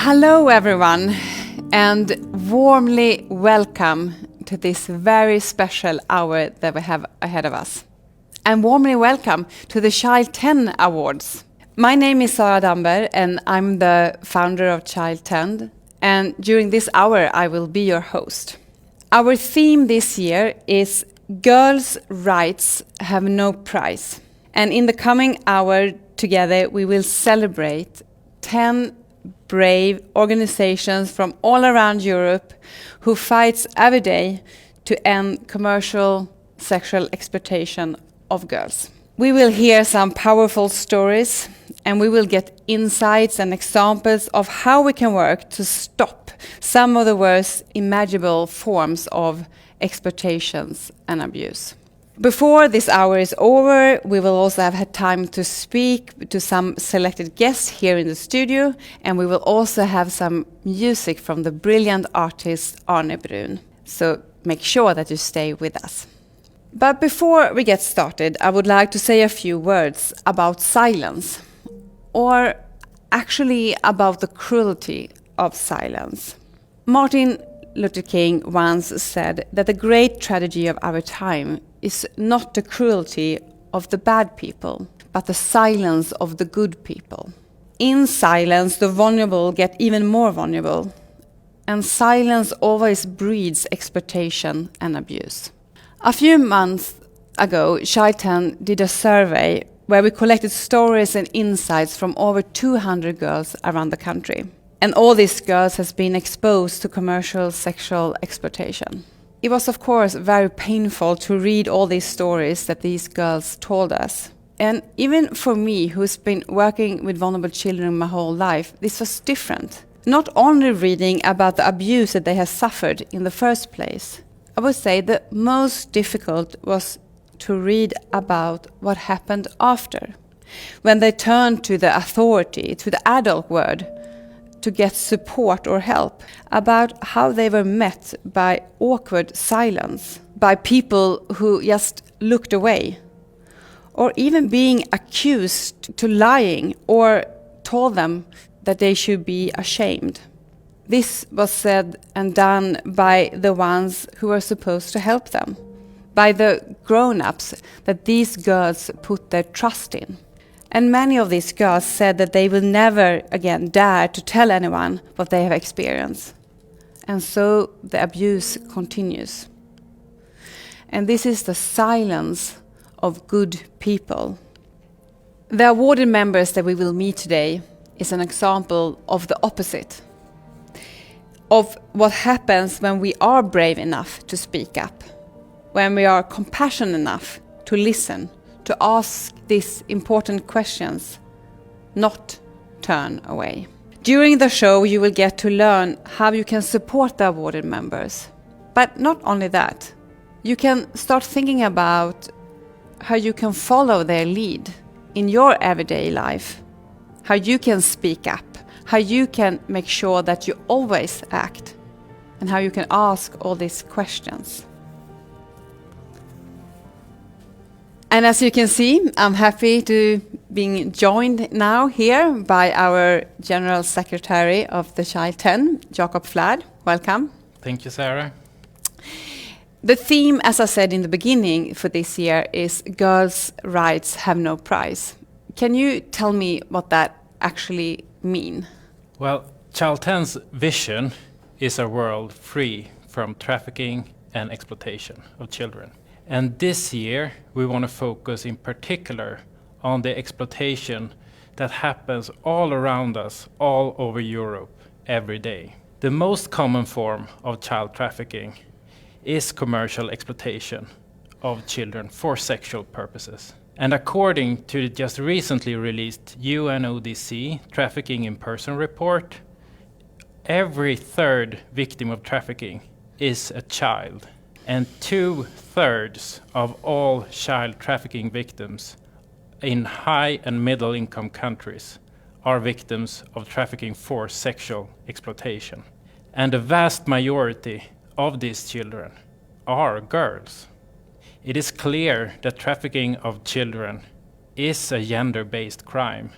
Hello everyone, and warmly welcome to this very special hour that we have ahead of us. And warmly welcome to the Child10 Awards. My name is Sara Damber and I'm the founder of Child10, and during this hour I will be your host. Our theme this year is Girls' Rights Have No Price. And in the coming hour together we will celebrate 10 brave organizations from all around Europe who fights every day to end commercial sexual exploitation of girls. We will hear some powerful stories and we will get insights and examples of how we can work to stop some of the worst imaginable forms of exploitations and abuse. Before this hour is over, we will also have had time to speak to some selected guests here in the studio, and we will also have some music from the brilliant artist Arne Brun. So make sure that you stay with us. But before we get started, I would like to say a few words about silence, or actually about the cruelty of silence. Martin Luther King once said that the great tragedy of our time is not the cruelty of the bad people, but the silence of the good people. In silence, the vulnerable get even more vulnerable, and silence always breeds exploitation and abuse. A few months ago, Child10 did a survey where we collected stories and insights from over 200 girls around the country. And all these girls has been exposed to commercial sexual exploitation. It was of course very painful to read all these stories that these girls told us. And even for me, who's been working with vulnerable children my whole life, this was different. Not only reading about the abuse that they have suffered in the first place, I would say the most difficult was to read about what happened after, when they turned to the authority, to the adult world, to get support or help, about how they were met by awkward silence, by people who just looked away, or even being accused to lying or told them that they should be ashamed. This was said and done by the ones who were supposed to help them, by the grown-ups that these girls put their trust in. And many of these girls said that they will never again dare to tell anyone what they have experienced. And so the abuse continues. And this is the silence of good people. The awarded members that we will meet today is an example of the opposite, of what happens when we are brave enough to speak up, when we are compassionate enough to listen, to ask these important questions, not turn away. During the show, you will get to learn how you can support the awarded members. But not only that, you can start thinking about how you can follow their lead in your everyday life, how you can speak up, how you can make sure that you always act, and how you can ask all these questions. And as you can see, I'm happy to be joined now here by our General Secretary of the Child10, Jakob Flad. Welcome. Thank you, Sarah. The theme, as I said in the beginning for this year, is Girls' Rights Have No Price. Can you tell me what that actually means? Well, Child10's vision is a world free from trafficking and exploitation of children. And this year, we want to focus in particular on the exploitation that happens all around us, all over Europe, every day. The most common form of child trafficking is commercial exploitation of children for sexual purposes. And according to the just recently released UNODC Trafficking in Person report, every third victim of trafficking is a child. And 2/3 of all child trafficking victims in high and middle income countries are victims of trafficking for sexual exploitation. And the vast majority of these children are girls. It is clear that trafficking of children is a gender-based crime,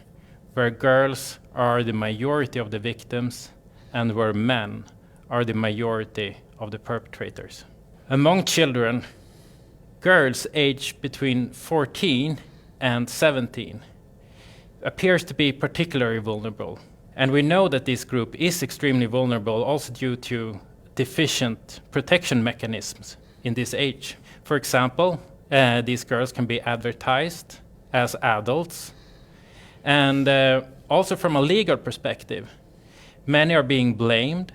where girls are the majority of the victims and where men are the majority of the perpetrators. Among children, girls aged between 14 and 17 appears to be particularly vulnerable. And we know that this group is extremely vulnerable also due to deficient protection mechanisms in this age. For example, these girls can be advertised as adults. And also from a legal perspective, many are being blamed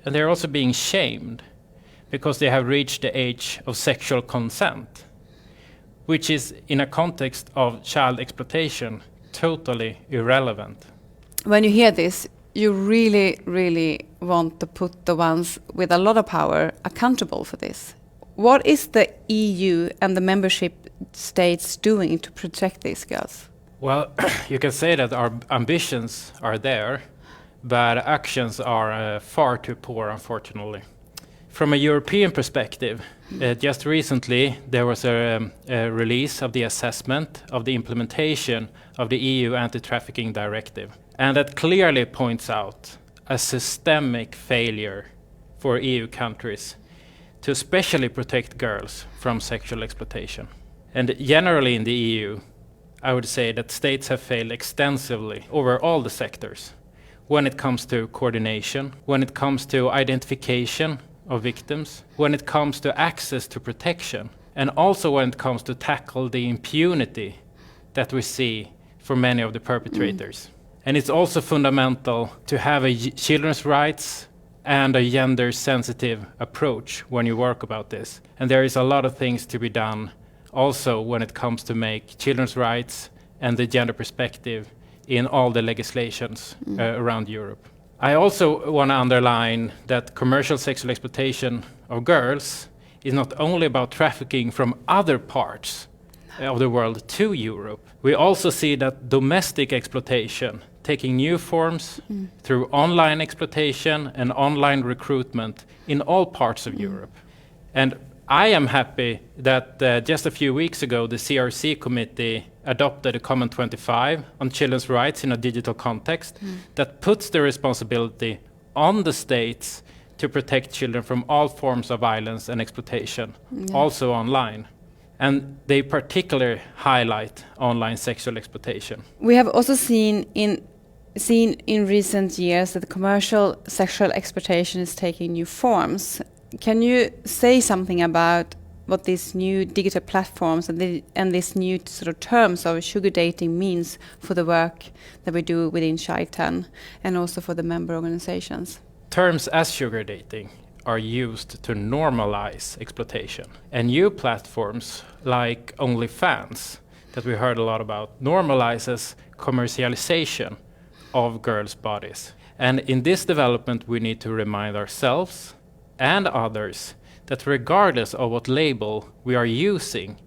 and they're also being shamed because they have reached the age of sexual consent, which is, in a context of child exploitation, totally irrelevant. When you hear this, you really, really want to put the ones with a lot of power accountable for this. What is the EU and the membership states doing to protect these girls? Well, you can say that our ambitions are there, but actions are far too poor, unfortunately. From a European perspective, just recently there was a release of the assessment of the implementation of the EU Anti-Trafficking Directive. And that clearly points out a systemic failure for EU countries to especially protect girls from sexual exploitation. And generally in the EU, I would say that states have failed extensively over all the sectors when it comes to coordination, when it comes to identification of victims, when it comes to access to protection, and also when it comes to tackle the impunity that we see for many of the perpetrators. And it's also fundamental to have a children's rights and a gender-sensitive approach when you work about this. And there is a lot of things to be done also when it comes to make children's rights and the gender perspective in all the legislations around Europe. I also want to underline that commercial sexual exploitation of girls is not only about trafficking from other parts of the world to Europe. We also see that domestic exploitation taking new forms through online exploitation and online recruitment in all parts of Europe. And I am happy that just a few weeks ago the CRC committee adopted a Comment 25 on children's rights in a digital context that puts the responsibility on the states to protect children from all forms of violence and exploitation, also online. And they particularly highlight online sexual exploitation. We have also seen in recent years that commercial sexual exploitation is taking new forms. Can you say something about what these new digital platforms and this new sort of terms of sugar dating means for the work that we do within Child10 and also for the member organizations? Terms as sugar dating are used to normalize exploitation. And new platforms like OnlyFans, that we heard a lot about, normalizes commercialization of girls' bodies. And in this development, we need to remind ourselves and others that regardless of what label we are using,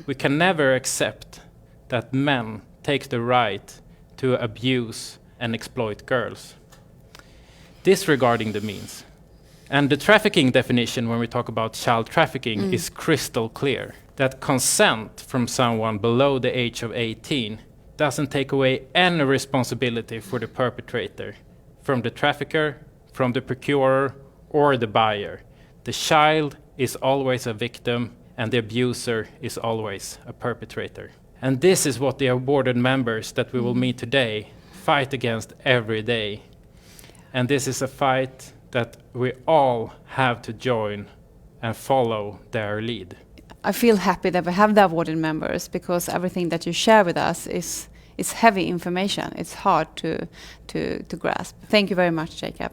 we can never accept that men take the right to abuse and exploit girls. Disregarding the means. And the trafficking definition, when we talk about child trafficking, is crystal clear. That consent from someone below the age of 18 doesn't take away any responsibility for the perpetrator, from the trafficker, from the procurer, or the buyer. The child is always a victim, and the abuser is always a perpetrator. And this is what the awarded members that we will meet today fight against every day. And this is a fight that we all have to join and follow their lead. I feel happy that we have the awarded members because everything that you share with us is heavy information. It's hard to grasp. Thank you very much, Jacob.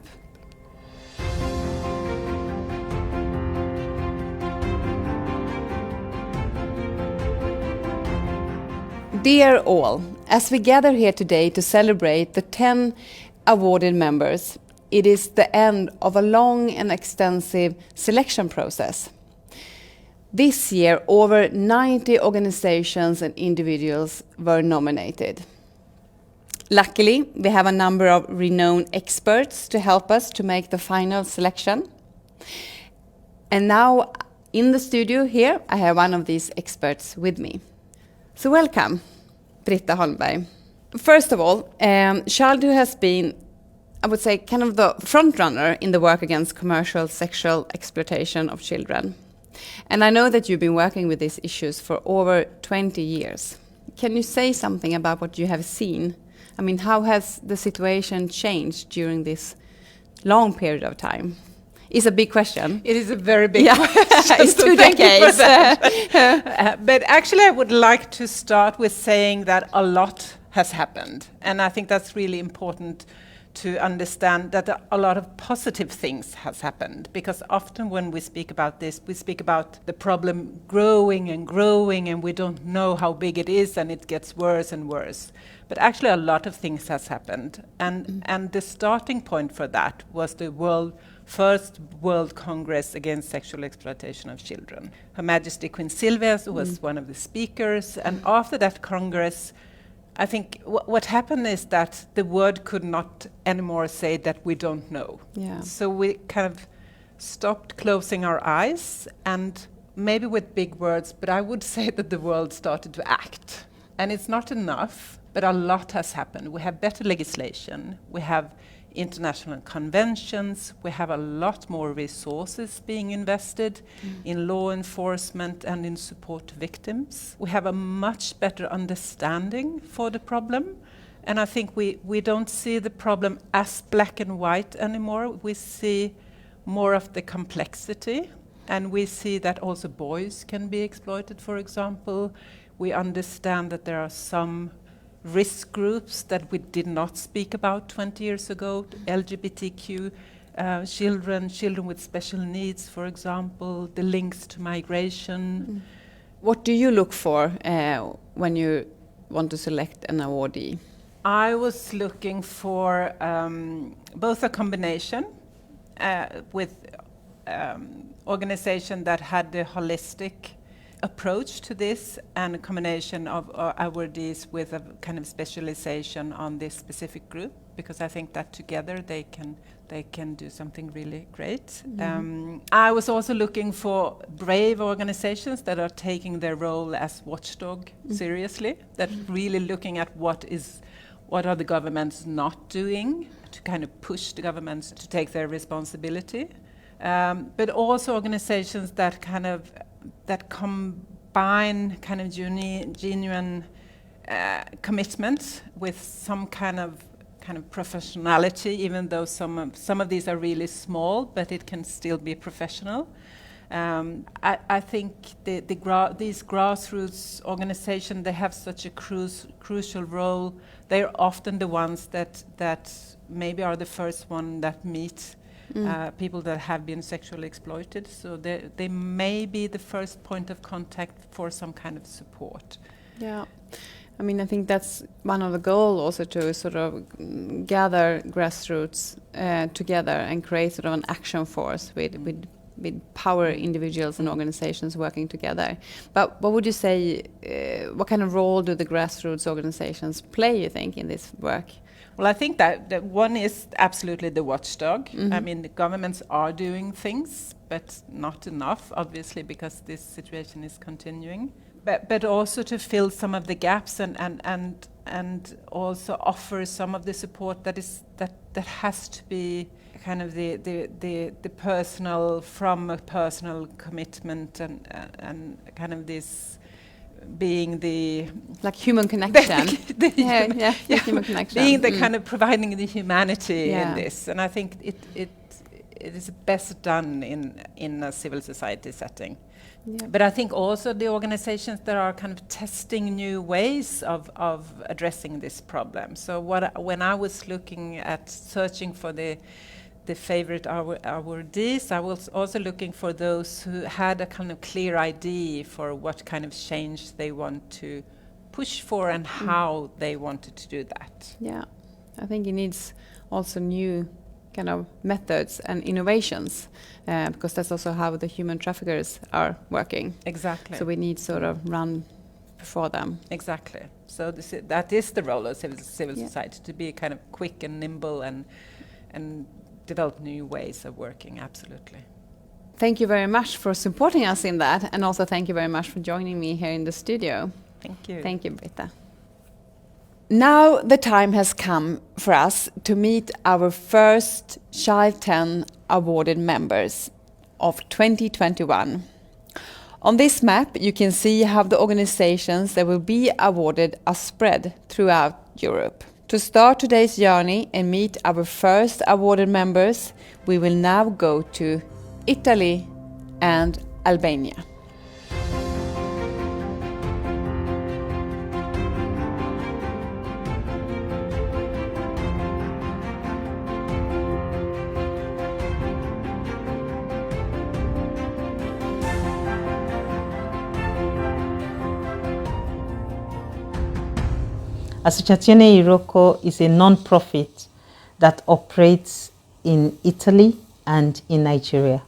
Dear all, as we gather here today to celebrate the 10 awarded members, it is the end of a long and extensive selection process. This year, over 90 organizations and individuals were nominated. Luckily, we have a number of renowned experts to help us to make the final selection. And now, in the studio here, I have one of these experts with me. So welcome, Britta Holmberg. First of all, Child10 has been I would say, kind of the front runner in the work against commercial sexual exploitation of children. And I know that you've been working with these issues for over 20 years. Can you say something about what you have seen? I mean, how has the situation changed during this long period of time? It's a big question. It is a very big question. It's 2 decades. But actually, I would like to start with saying that a lot has happened. And I think that's really important to understand that a lot of positive things has happened, because often when we speak about this, we speak about the problem growing and growing, and we don't know how big it is, and it gets worse and worse. But actually a lot of things has happened, and the starting point for that was the first World Congress Against Sexual Exploitation of Children. Her Majesty Queen Sylvia was one of the speakers, and after that Congress, I think what happened is that the world could not anymore say that we don't know. Yeah. So we kind of stopped closing our eyes, and maybe with big words, but I would say that the world started to act. And it's not enough, but a lot has happened. We have better legislation, we have international conventions, we have a lot more resources being invested in law enforcement and in support to victims. We have a much better understanding for the problem, and I think we don't see the problem as black and white anymore. We see more of the complexity, and we see that also boys can be exploited, for example. We understand that there are some risk groups that we did not speak about 20 years ago, LGBTQ children with special needs, for example, the links to migration. What do you look for when you want to select an awardee? I was looking for both a combination with organization that had the holistic approach to this, and a combination of awardees with a kind of specialization on this specific group, because I think that together they can do something really great. I was also looking for brave organizations that are taking their role as watchdog seriously, that really looking at what are the governments not doing to kind of push the governments to take their responsibility, but also organizations that combine kind of genuine commitment with some kind of professionality, even though some of these are really small, but it can still be professional. I think these grassroots organizations, they have such a crucial role. They're often the ones that maybe are the first one that meet people that have been sexually exploited. So they may be the first point of contact for some kind of support. Yeah. I mean, I think that's one of the goals also, to sort of gather grassroots together and create sort of an action force with power individuals and organizations working together. But what would you say, what kind of role do the grassroots organizations play, you think, in this work? Well, I think that one is absolutely the watchdog. I mean, the governments are doing things, but not enough, obviously, because this situation is continuing. But also to fill some of the gaps and also offer some of the support that has to be kind of the personal, from a personal commitment and kind of this being the like human connection. Human connection. Being the kind of providing the humanity in this, and I think it is best done in a civil society setting. Yeah. But I think also the organizations that are kind of testing new ways of addressing this problem. So when I was looking at searching for the favorite awardees, I was also looking for those who had a kind of clear idea for what kind of change they want to push for and how they wanted to do that. Yeah, I think it needs also new kind of methods and innovations, because that's also how the human traffickers are working. Exactly. So we need sort of run before them. Exactly. So that is the role of civil society, to be kind of quick and nimble and develop new ways of working. Absolutely. Thank you very much for supporting us in that, and also thank you very much for joining me here in the studio. Thank you. Thank you, Britta. Now the time has come for us to meet our first Child10 awarded members of 2021. On this map you can see how the organizations that will be awarded are spread throughout Europe. To start today's journey and meet our first awarded members, we will now go to Italy and Albania. Associazione Iroko is a non-profit that operates in Italy and in Nigeria.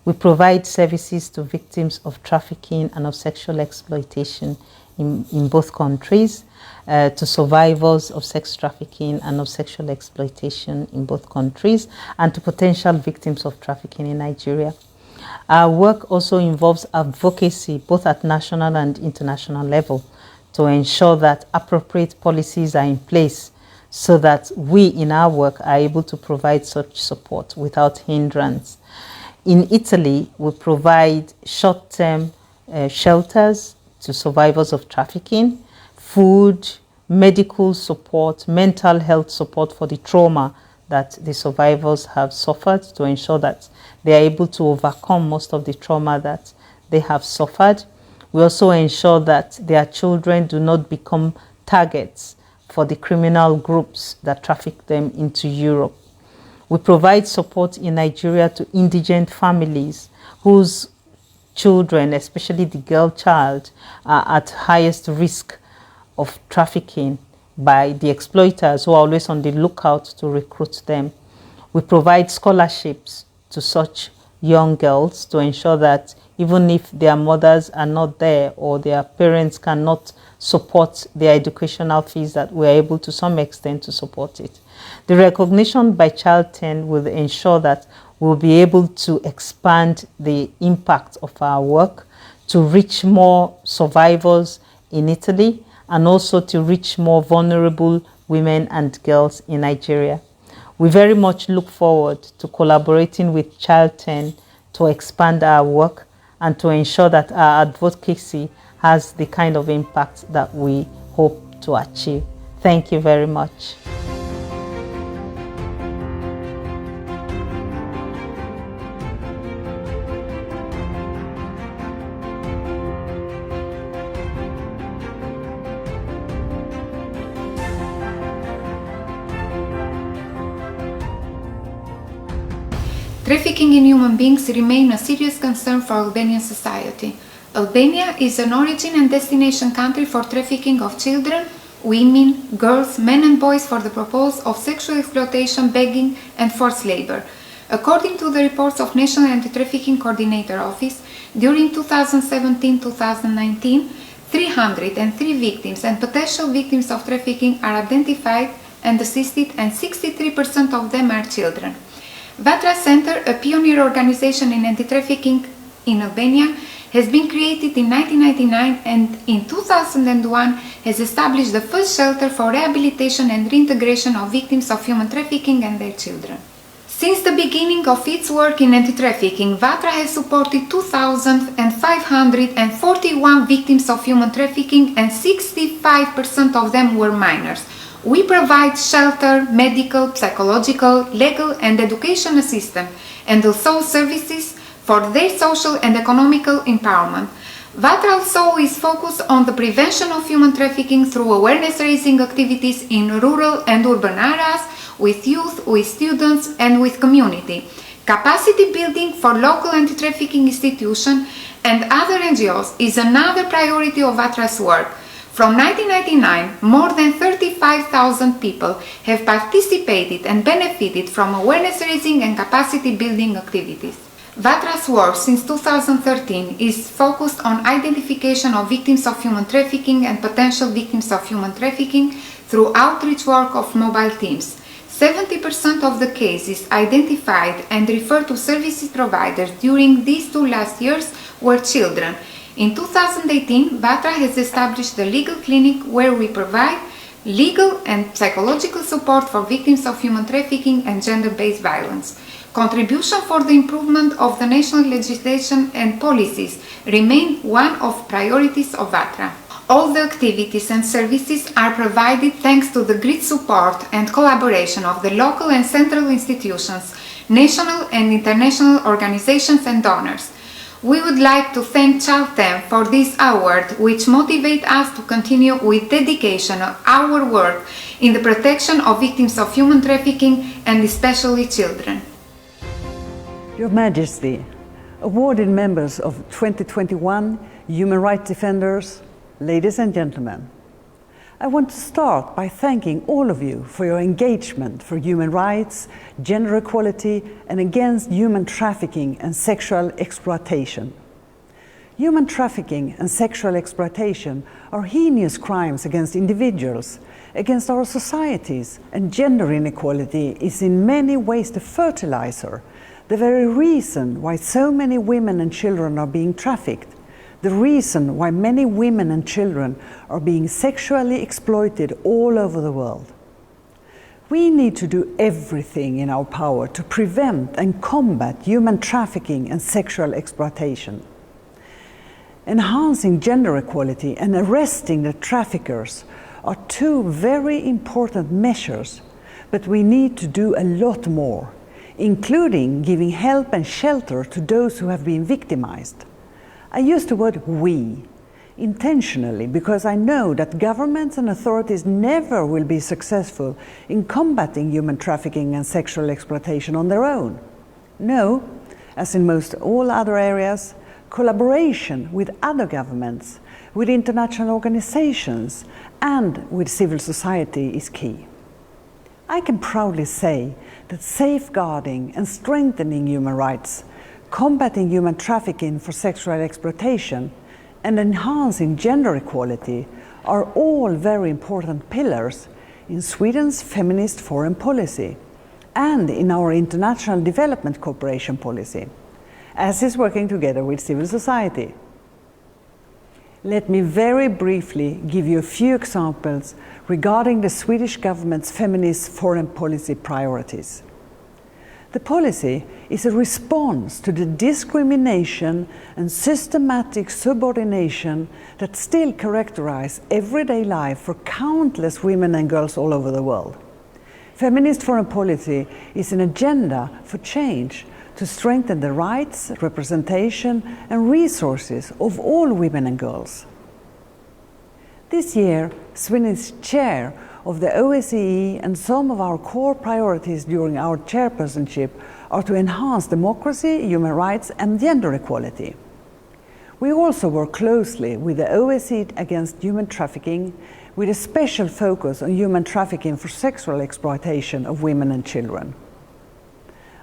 We provide services to victims of trafficking and of sexual exploitation in both countries, to survivors of sex trafficking and of sexual exploitation in both countries, and to potential victims of trafficking in Nigeria. Our work also involves advocacy, both at national and international level, to ensure that appropriate policies are in place so that we in our work are able to provide such support without hindrance. In Italy, we provide short-term shelters to survivors of trafficking, food, medical support, mental health support for the trauma that the survivors have suffered, to ensure that they are able to overcome most of the trauma that they have suffered. We also ensure that their children do not become targets for the criminal groups that traffic them into Europe. We provide support in Nigeria to indigent families whose children, especially the girl child, are at highest risk of trafficking by the exploiters who are always on the lookout to recruit them. We provide scholarships to such young girls to ensure that even if their mothers are not there or their parents cannot support their educational fees, that we are able to some extent to support it. The recognition by Child10 will ensure that we'll be able to expand the impact of our work to reach more survivors in Italy and also to reach more vulnerable women and girls in Nigeria. We very much look forward to collaborating with Child10 to expand our work and to ensure that our advocacy has the kind of impact that we hope to achieve. Thank you very much. Trafficking in human beings remains a serious concern for Albanian society. Albania is an origin and destination country for trafficking of children, women, girls, men and boys for the purpose of sexual exploitation, begging and forced labor. According to the reports of National Anti-Trafficking Coordinator Office, during 2017-2019, 303 victims and potential victims of trafficking are identified and assisted, and 63% of them are children. Vatra Center, a pioneer organization in anti-trafficking in Albania, has been created in 1999 and in 2001 has established the first shelter for rehabilitation and reintegration of victims of human trafficking and their children. Since the beginning of its work in anti-trafficking, Vatra has supported 2,541 victims of human trafficking, and 65% of them were minors. We provide shelter, medical, psychological, legal and education assistance, and also services for their social and economical empowerment. Vatra also is focused on the prevention of human trafficking through awareness-raising activities in rural and urban areas, with youth, with students and with community, capacity building for local anti-trafficking institutions and other NGOs is another priority of Vatra's work. From 1999, more than 35,000 people have participated and benefited from awareness-raising and capacity-building activities. Vatra's work since 2013 is focused on identification of victims of human trafficking and potential victims of human trafficking through outreach work of mobile teams. 70% of the cases identified and referred to services providers during these 2 last years were children. In 2018, Vatra has established a legal clinic where we provide legal and psychological support for victims of human trafficking and gender-based violence. Contribution for the improvement of the national legislation and policies remain one of priorities of VATRA. All the activities and services are provided thanks to the great support and collaboration of the local and central institutions, national and international organizations and donors. We would like to thank Child10 for this award, which motivates us to continue with dedication of our work in the protection of victims of human trafficking and especially children. Your Majesty, awarded members of 2021 Human Rights Defenders, ladies and gentlemen, I want to start by thanking all of you for your engagement for human rights, gender equality, and against human trafficking and sexual exploitation. Human trafficking and sexual exploitation are heinous crimes against individuals, against our societies, and gender inequality is in many ways the fertilizer, the very reason why so many women and children are being trafficked, the reason why many women and children are being sexually exploited all over the world. We need to do everything in our power to prevent and combat human trafficking and sexual exploitation. Enhancing gender equality and arresting the traffickers are two very important measures, but we need to do a lot more, including giving help and shelter to those who have been victimized. I use the word we intentionally because I know that governments and authorities never will be successful in combating human trafficking and sexual exploitation on their own. No, as in most all other areas, collaboration with other governments, with international organizations, and with civil society is key. I can proudly say that safeguarding and strengthening human rights, combating human trafficking for sexual exploitation, and enhancing gender equality are all very important pillars in Sweden's feminist foreign policy and in our international development cooperation policy, as is working together with civil society. Let me very briefly give you a few examples regarding the Swedish government's feminist foreign policy priorities. The policy is a response to the discrimination and systematic subordination that still characterize everyday life for countless women and girls all over the world. Feminist foreign policy is an agenda for change to strengthen the rights, representation, and resources of all women and girls. This year, Sweden is chair of the OSCE, and some of our core priorities during our chairpersonship are to enhance democracy, human rights, and gender equality. We also work closely with the OSCE against human trafficking, with a special focus on human trafficking for sexual exploitation of women and children.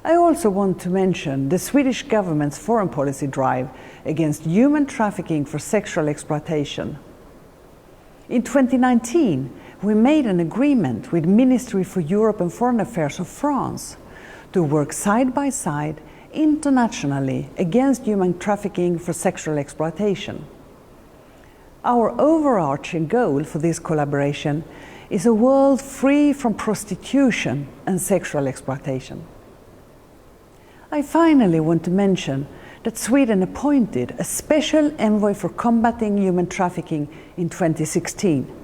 I also want to mention the Swedish government's foreign policy drive against human trafficking for sexual exploitation. In 2019, we made an agreement with Ministry for Europe and Foreign Affairs of France to work side by side internationally against human trafficking for sexual exploitation. Our overarching goal for this collaboration is a world free from prostitution and sexual exploitation. I finally want to mention that Sweden appointed a special envoy for combating human trafficking in 2016.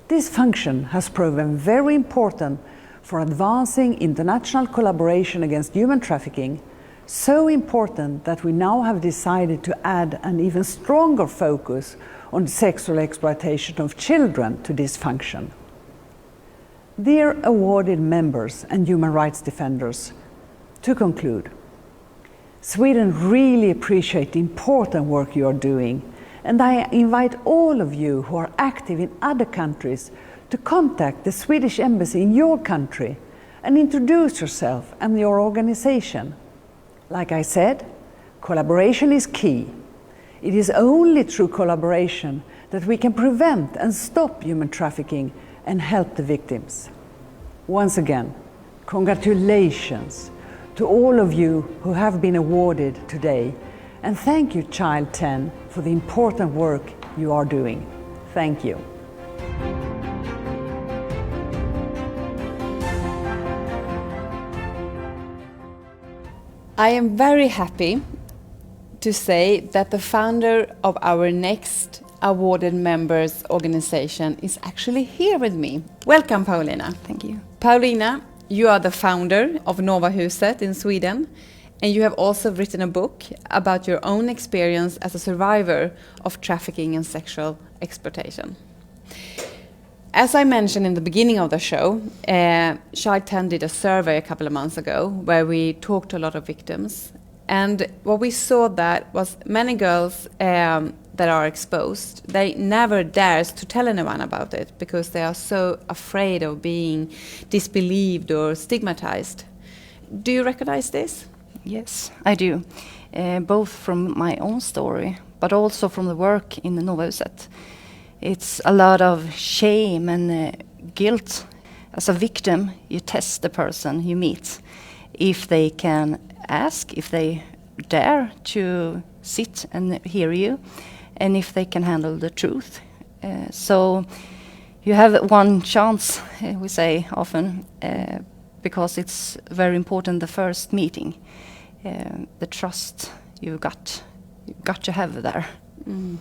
This function has proven very important for advancing international collaboration against human trafficking, so important that we now have decided to add an even stronger focus on sexual exploitation of children to this function. Dear awarded members and human rights defenders, to conclude, Sweden really appreciates the important work you are doing, and I invite all of you who are active in other countries to contact the Swedish Embassy in your country and introduce yourself and your organization. Like I said, collaboration is key. It is only through collaboration that we can prevent and stop human trafficking and help the victims. Once again, congratulations to all of you who have been awarded today, and thank you, Child10, for the important work you are doing. Thank you. I am very happy to say that the founder of our next awarded members organization is actually here with me. Welcome, Paulina. Thank you. Paulina, you are the founder of Novahuset in Sweden, and you have also written a book about your own experience as a survivor of trafficking and sexual exploitation. As I mentioned in the beginning of the show, Child10 did a survey a couple of months ago where we talked to a lot of victims. And what we saw that was many girls that are exposed, they never dares to tell anyone about it because they are so afraid of being disbelieved or stigmatized. Do you recognize this? Yes, I do. Both from my own story, but also from the work in the Novahuset. It's a lot of shame and guilt. As a victim, you test the person you meet. If they can ask, if they dare to sit and hear you, and if they can handle the truth. So you have one chance, we say often, because it's very important, the first meeting. The trust you've got to have there. Mm.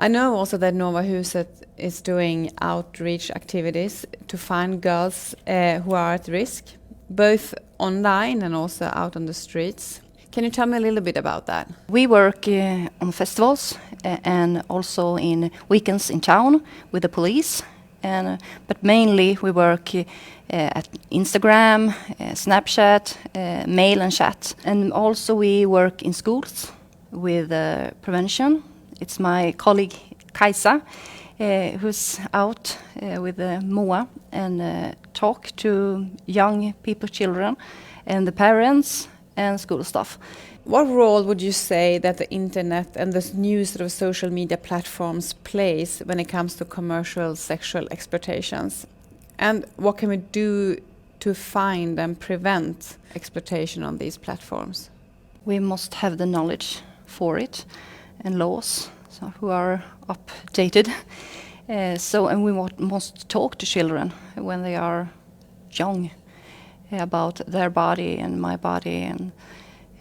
I know also that Novahuset is doing outreach activities to find girls who are at risk, both online and also out on the streets. Can you tell me a little bit about that? We work on festivals and also in weekends in town with the police. But mainly we work at Instagram, Snapchat, mail and chat. And also we work in schools with prevention. It's my colleague Kajsa who's out with Moa and talk to young people, children, and the parents and school staff. What role would you say that the internet and the new sort of social media platforms plays when it comes to commercial sexual exploitations? And what can we do to find and prevent exploitation on these platforms? We must have the knowledge for it and laws who are updated. And we must talk to children when they are young about their body and my body and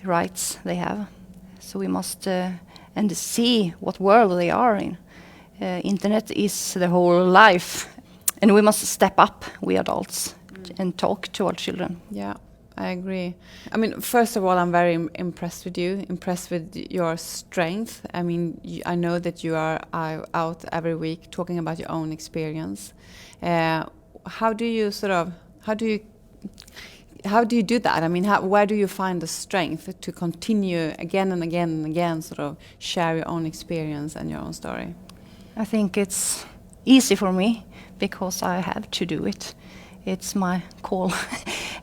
rights they have. So we must and see what world they are in. Internet is the whole life, and we must step up, we adults, and talk to our children. Yeah, I agree. I mean, first of all, I'm very impressed with you, impressed with your strength. I mean, I know that you are out every week talking about your own experience. How do you do that? I mean, where do you find the strength to continue again and again and again, sort of share your own experience and your own story? I think it's easy for me because I have to do it. It's my call.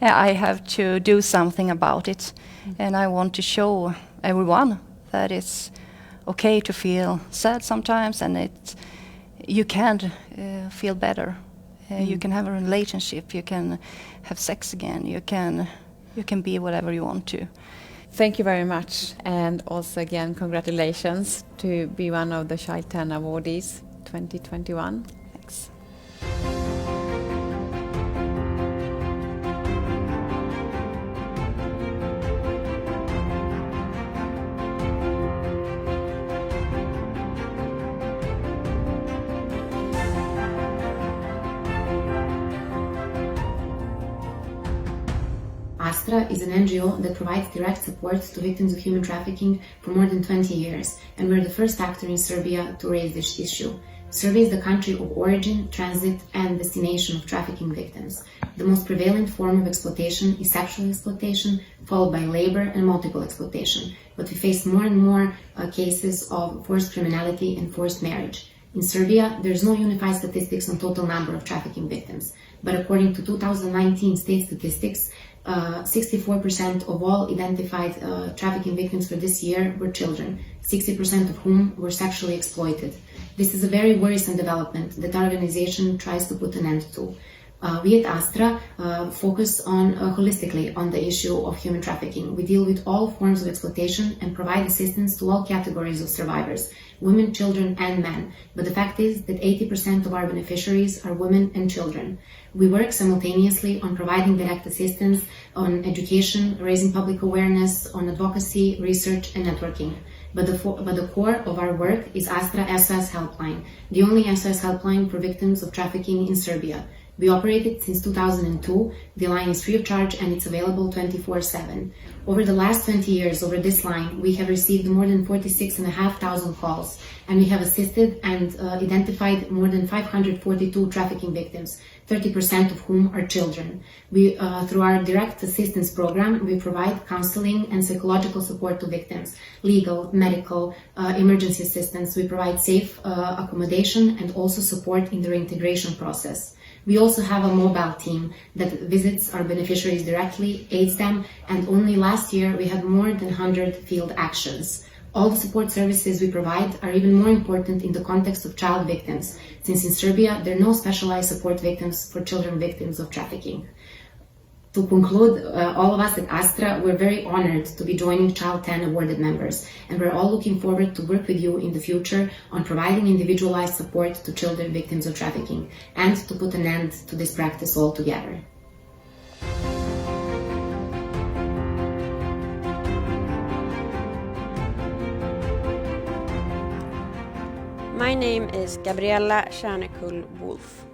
I have to do something about it. And I want to show everyone that it's okay to feel sad sometimes, and you can feel better. You can have a relationship, you can have sex again, you can be whatever you want to. Thank you very much, and also again congratulations to be one of the Child10 awardees 2021. Thanks. Astra is an NGO that provides direct support to victims of human trafficking for more than 20 years, and we're the first actor in Serbia to raise this issue. Serbia is the country of origin, transit, and destination of trafficking victims. The most prevalent form of exploitation is sexual exploitation, followed by labor and multiple exploitation, but we face more and more cases of forced criminality and forced marriage. In Serbia, there is no unified statistics on total number of trafficking victims, but according to 2019 state statistics, 64% of all identified trafficking victims for this year were children, 60% of whom were sexually exploited. This is a very worrisome development that our organization tries to put an end to. We at Astra focus on holistically on the issue of human trafficking. We deal with all forms of exploitation and provide assistance to all categories of survivors, women, children, and men. But the fact is that 80% of our beneficiaries are women and children. We work simultaneously on providing direct assistance, on education, raising public awareness, on advocacy, research, and networking. But the core of our work is Astra SOS Helpline, the only SOS helpline for victims of trafficking in Serbia. We operate it since 2002. The line is free of charge and it's available 24/7. Over the last 20 years, over this line, we have received more than 46,500 calls, and we have assisted and identified more than 542 trafficking victims, 30% of whom are children. We, through our direct assistance program, we provide counseling and psychological support to victims, legal, medical, emergency assistance. We provide safe accommodation and also support in the reintegration process. We also have a mobile team that visits our beneficiaries directly, aids them, and only last year we had more than 100 field actions. All the support services we provide are even more important in the context of child victims, since in Serbia there are no specialized support victims for children victims of trafficking. To conclude, all of us at Astra, we're very honored to be joining Child10 awarded members, and we're all looking forward to work with you in the future on providing individualized support to children victims of trafficking and to put an end to this practice altogether. My name is Gabriella Kärnekull-Wolf.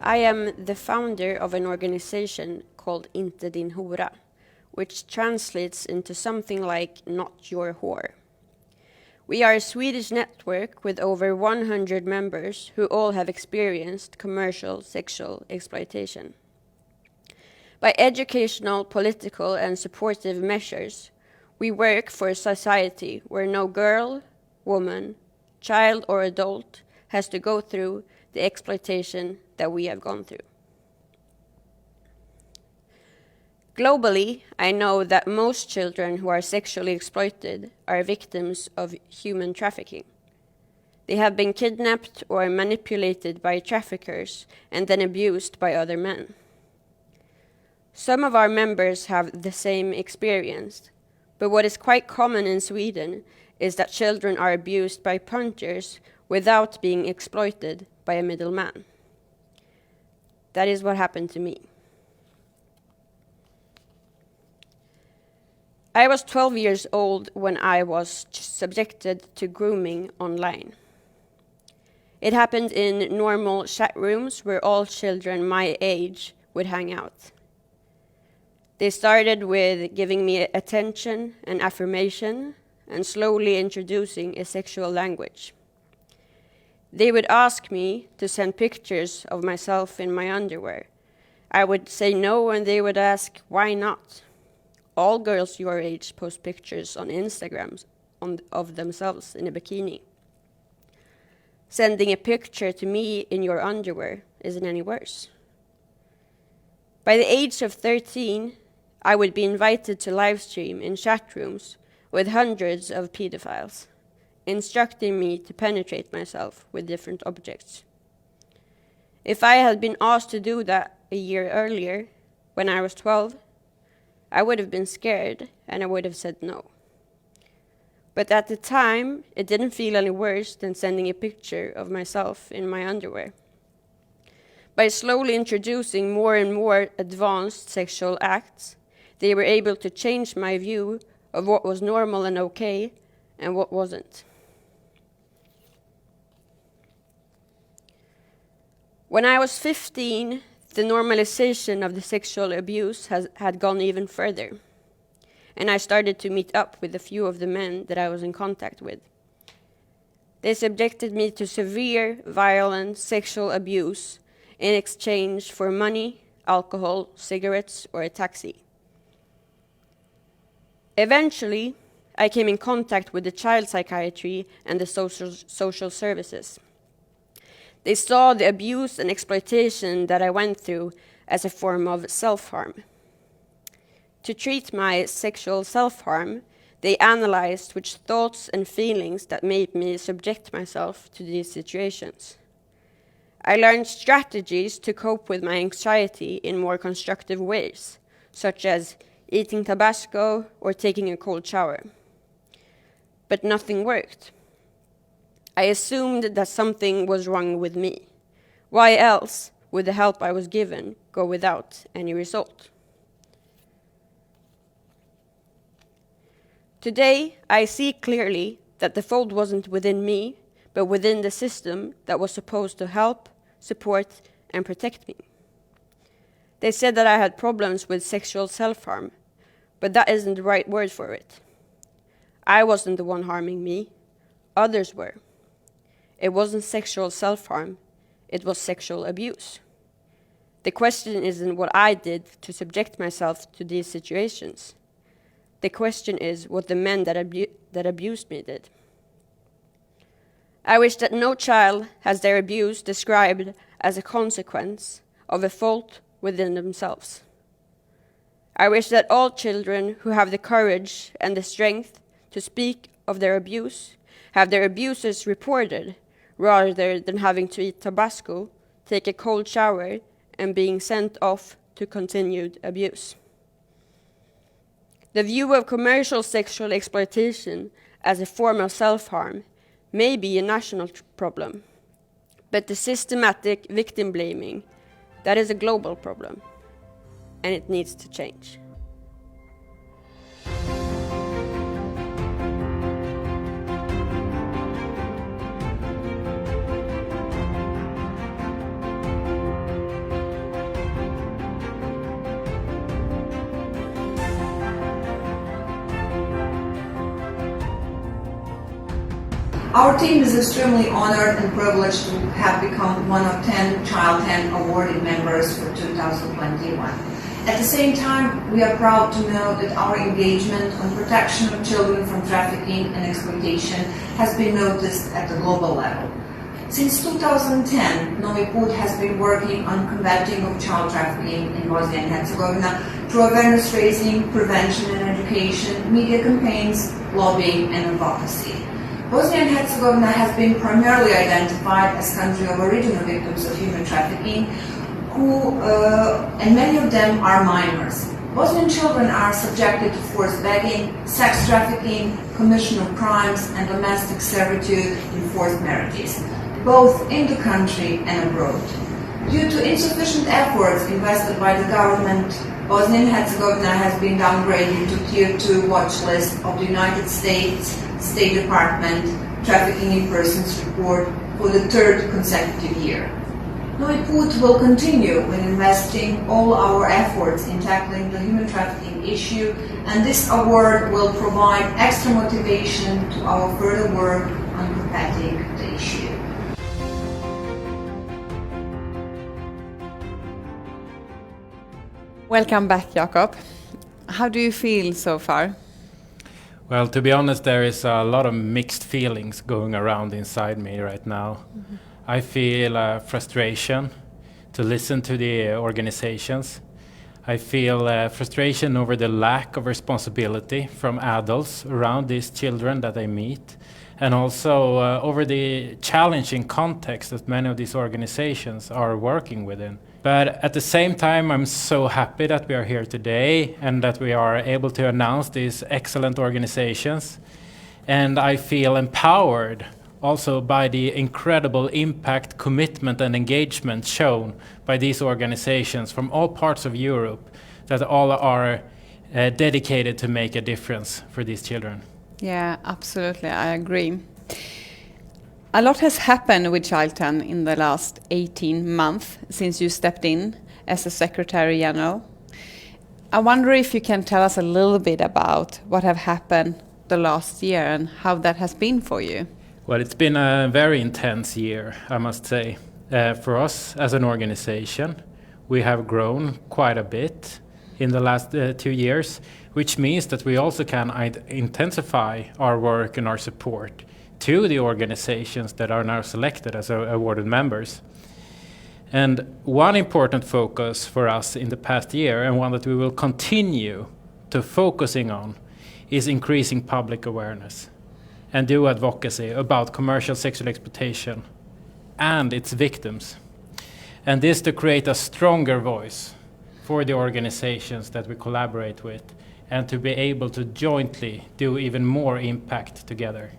I am the founder of an organization called Inte din hora, which translates into something like Not Your Whore. We are a Swedish network with over 100 members who all have experienced commercial sexual exploitation. By educational, political, and supportive measures, we work for a society where no girl, woman, child, or adult has to go through the exploitation that we have gone through. Globally, I know that most children who are sexually exploited are victims of human trafficking. They have been kidnapped or manipulated by traffickers and then abused by other men. Some of our members have the same experience, but what is quite common in Sweden is that children are abused by punters without being exploited by a middleman. That is what happened to me. I was 12 years old when I was subjected to grooming online. It happened in normal chat rooms where all children my age would hang out. They started with giving me attention and affirmation and slowly introducing a sexual language. They would ask me to send pictures of myself in my underwear. I would say no, and they would ask, why not? All girls your age post pictures on Instagram of themselves in a bikini. Sending a picture to me in your underwear isn't any worse. By the age of 13, I would be invited to live stream in chat rooms with hundreds of pedophiles, instructing me to penetrate myself with different objects. If I had been asked to do that a year earlier, when I was 12, I would have been scared and I would have said no. But at the time, it didn't feel any worse than sending a picture of myself in my underwear. By slowly introducing more and more advanced sexual acts, they were able to change my view of what was normal and okay and what wasn't. When I was 15, the normalization of the sexual abuse had gone even further, and I started to meet up with a few of the men that I was in contact with. They subjected me to severe, violent sexual abuse in exchange for money, alcohol, cigarettes, or a taxi. Eventually, I came in contact with the child psychiatry and the social services. They saw the abuse and exploitation that I went through as a form of self-harm. To treat my sexual self-harm, they analyzed which thoughts and feelings that made me subject myself to these situations. I learned strategies to cope with my anxiety in more constructive ways, such as eating Tabasco or taking a cold shower. But nothing worked. I assumed that something was wrong with me. Why else would the help I was given go without any result? Today, I see clearly that the fault wasn't within me, but within the system that was supposed to help, support, and protect me. They said that I had problems with sexual self-harm, but that isn't the right word for it. I wasn't the one harming me. Others were. It wasn't sexual self-harm, it was sexual abuse. The question isn't what I did to subject myself to these situations. The question is what the men that abused me did. I wish that no child has their abuse described as a consequence of a fault within themselves. I wish that all children who have the courage and the strength to speak of their abuse have their abusers reported rather than having to eat Tabasco, take a cold shower, and being sent off to continued abuse. The view of commercial sexual exploitation as a form of self-harm may be a national problem, but the systematic victim blaming, that is a global problem, and it needs to change. Our team is extremely honored and privileged to have become one of 10 Child10 awarded members for 2021. At the same time, we are proud to know that our engagement on protection of children from trafficking and exploitation has been noticed at the global level. Since 2010, Novi Put has been working on combating of child trafficking in Bosnia and Herzegovina through awareness raising, prevention and education, media campaigns, lobbying and advocacy. Bosnia and Herzegovina has been primarily identified as country of origin of victims of human trafficking, and many of them are minors. Bosnian children are subjected to forced begging, sex trafficking, commission of crimes, and domestic servitude in forced marriages, both in the country and abroad. Due to insufficient efforts invested by the government, Bosnia and Herzegovina has been downgraded to Tier 2 watch list of the United States State Department Trafficking in Persons report for the third consecutive year. Novi Put will continue with investing all our efforts in tackling the human trafficking issue, and this award will provide extra motivation to our further work on combating the issue. Welcome back, Jakob. How do you feel so far? Well, to be honest, there is a lot of mixed feelings going around inside me right now. Mm-hmm. I feel frustration to listen to the organizations. I feel frustration over the lack of responsibility from adults around these children that I meet, and also over the challenging context that many of these organizations are working within. But at the same time, I'm so happy that we are here today and that we are able to announce these excellent organizations. And I feel empowered also by the incredible impact, commitment, and engagement shown by these organizations from all parts of Europe that all are dedicated to make a difference for these children. Yeah, absolutely, I agree. A lot has happened with Child10 in the last 18 months since you stepped in as the Secretary General. I wonder if you can tell us a little bit about what have happened the last year and how that has been for you. Well, it's been a very intense year, I must say. For us as an organization, we have grown quite a bit in the last 2 years, which means that we also can intensify our work and our support to the organizations that are now selected as awarded members. And one important focus for us in the past year, and one that we will continue to focusing on, is increasing public awareness and do advocacy about commercial sexual exploitation and its victims. And this to create a stronger voice for the organizations that we collaborate with, and to be able to jointly do even more impact together.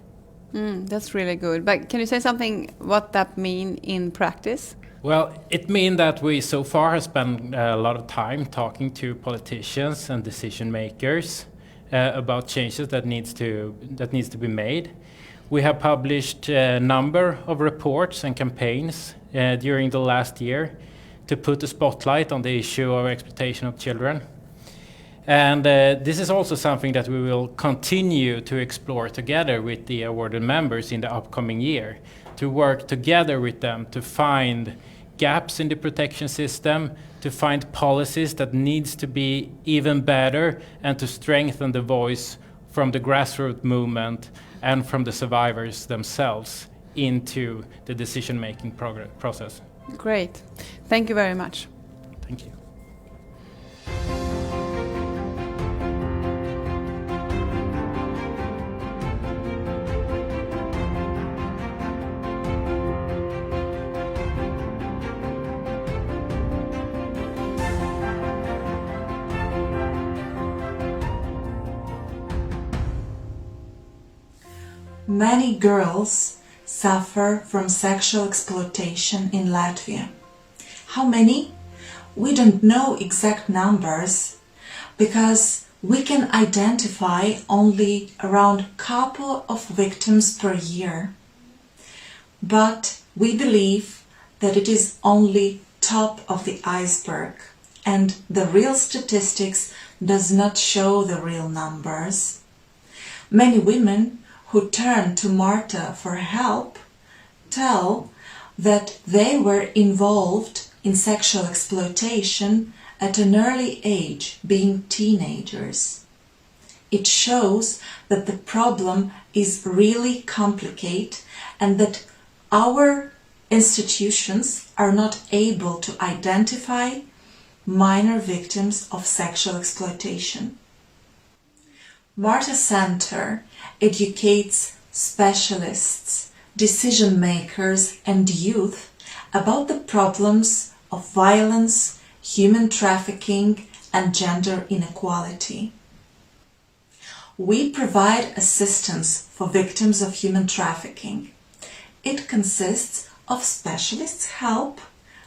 That's really good. But can you say something what that mean in practice? Well, it means that we so far have spent a lot of time talking to politicians and decision makers about changes that needs to be made. We have published a number of reports and campaigns during the last year to put a spotlight on the issue of exploitation of children. And this is also something that we will continue to explore together with the awarded members in the upcoming year, to work together with them to find gaps in the protection system, to find policies that needs to be even better, and to strengthen the voice from the grassroots movement and from the survivors themselves into the decision-making process. Great. Thank you very much. Thank you. Many girls suffer from sexual exploitation in Latvia. How many? We don't know exact numbers because we can identify only around a couple of victims per year. But we believe that it is only top of the iceberg, and the real statistics does not show the real numbers. Many women who turn to Marta for help tell that they were involved in sexual exploitation at an early age, being teenagers. It shows that the problem is really complicated and that our institutions are not able to identify minor victims of sexual exploitation. Marta Center educates specialists, decision makers and youth about the problems of violence, human trafficking and gender inequality. We provide assistance for victims of human trafficking. It consists of specialists' help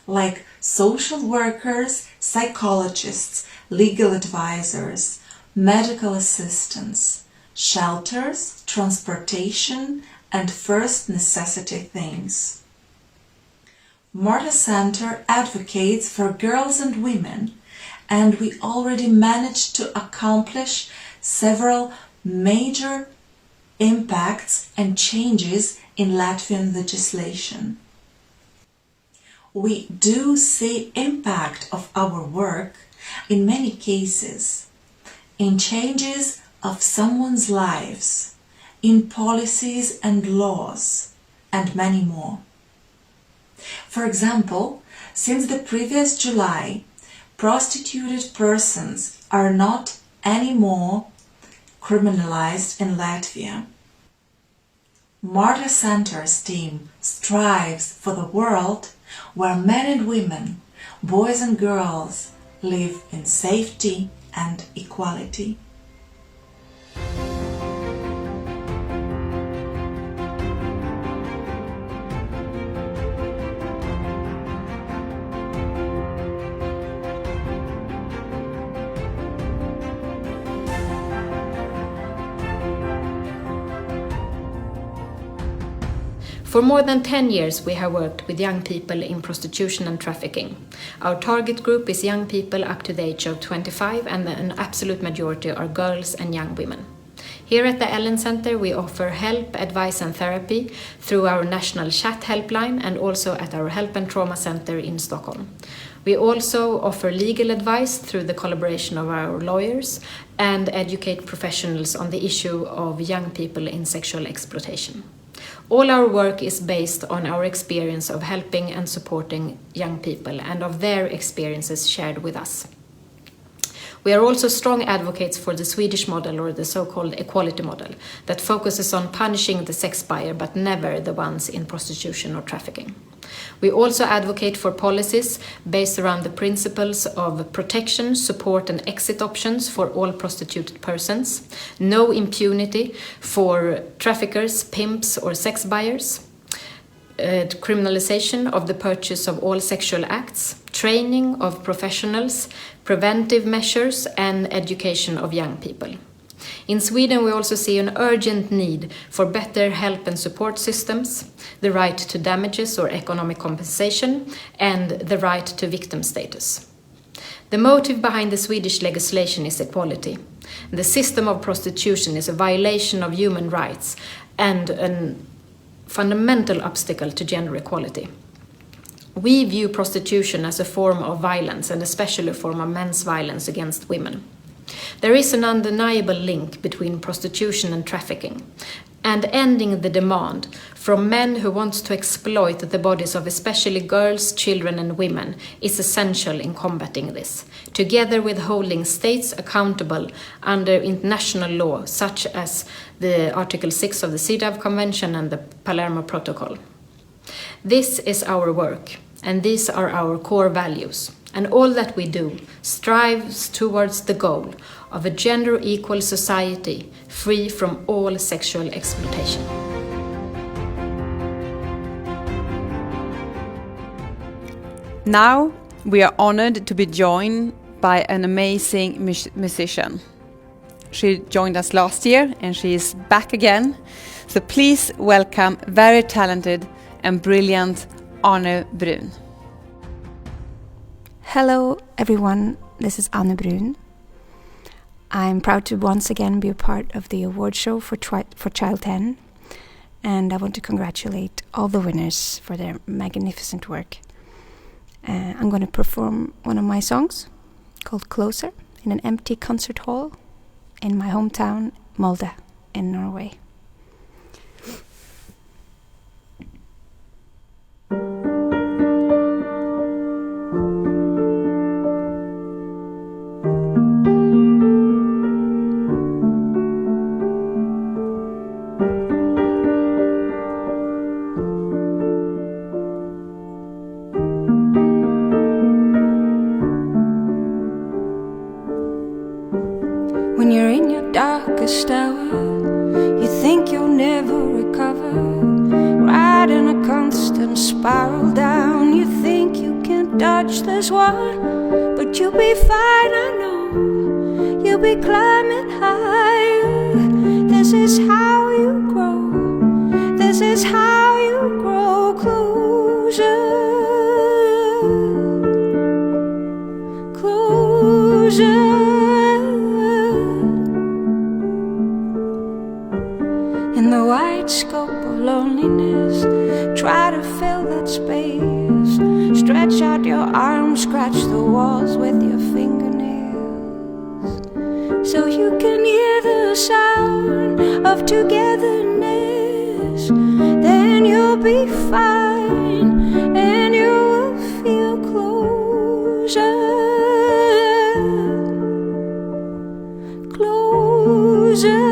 like social workers, psychologists, legal advisors, medical assistants, shelters, transportation, and first necessity things. Marta Center advocates for girls and women, and we already managed to accomplish several major impacts and changes in Latvian legislation. We do see impact of our work in many cases, in changes of someone's lives, in policies and laws, and many more. For example, since the previous July, prostituted persons are not anymore criminalized in Latvia. Marta Center's team strives for the world where men and women, boys and girls live in safety and equality. For more than 10 years we have worked with young people in prostitution and trafficking. Our target group is young people up to the age of 25, and an absolute majority are girls and young women. Here at the Ellen Center we offer help, advice and therapy through our national chat helpline and also at our Help and Trauma Center in Stockholm. We also offer legal advice through the collaboration of our lawyers and educate professionals on the issue of young people in sexual exploitation. All our work is based on our experience of helping and supporting young people and of their experiences shared with us. We are also strong advocates for the Swedish model, or the so-called equality model, that focuses on punishing the sex buyer but never the ones in prostitution or trafficking. We also advocate for policies based around the principles of protection, support and exit options for all prostituted persons, no impunity for traffickers, pimps or sex buyers, criminalization of the purchase of all sexual acts, training of professionals, preventive measures and education of young people. In Sweden, we also see an urgent need for better help and support systems, the right to damages or economic compensation, and the right to victim status. The motive behind the Swedish legislation is equality. The system of prostitution is a violation of human rights and a fundamental obstacle to gender equality. We view prostitution as a form of violence, and especially a form of men's violence against women. There is an undeniable link between prostitution and trafficking, and ending the demand from men who want to exploit the bodies of especially girls, children and women is essential in combating this, together with holding states accountable under international law such as the Article 6 of the CEDAW Convention and the Palermo Protocol. This is our work, and these are our core values. And all that we do strives towards the goal of a gender-equal society free from all sexual exploitation. Now we are honored to be joined by an amazing musician. She joined us last year and she is back again. So please welcome very talented and brilliant Anne Brun. Hello everyone, this is Anne Brun. I'm proud to once again be a part of the award show for Child10, and I want to congratulate all the winners for their magnificent work. I'm going to perform one of my songs called Closer in an empty concert hall in my hometown, Molde in Norway. When you're in your darkest hour, you think you'll never recover. Riding a constant spiral down, you think you can't dodge this one, but you'll be fine, I know. You'll be climbing higher. This is how you grow. This is how you grow closer. Closer. In the wide scope of loneliness, try to fill that space. Stretch out your arms, scratch the walls with your fingernails, so you can hear the sound of togetherness. Then you'll be fine, and you will feel closer. Closer.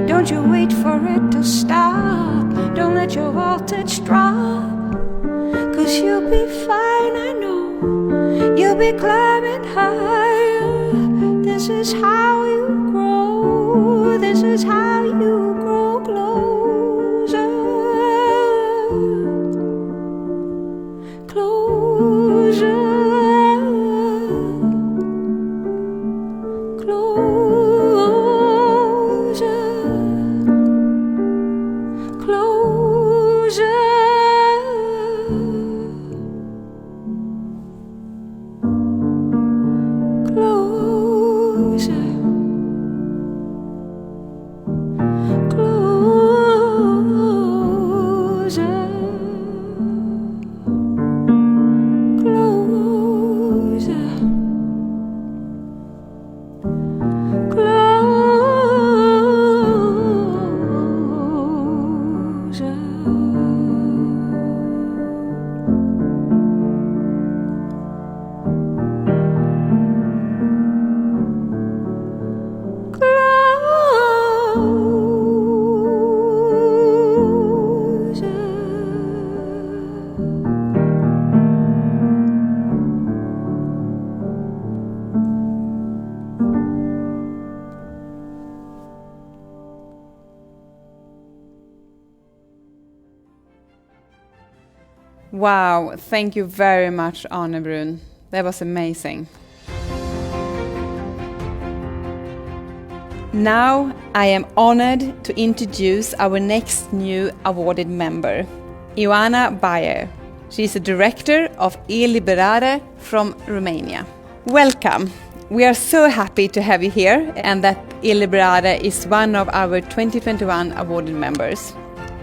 Don't you wait for it to stop. Don't let your voltage drop, 'cause you'll be fine, I know. You'll be climbing higher. This is how you grow. This is how you grow closer. Closer. Closer. Wow, thank you very much, Arne Brun. That was amazing. Now I am honored to introduce our next new awarded member, Ioana Bayer. She is a director of eLiberare from Romania. Welcome. We are so happy to have you here and that eLiberare is one of our 2021 awarded members.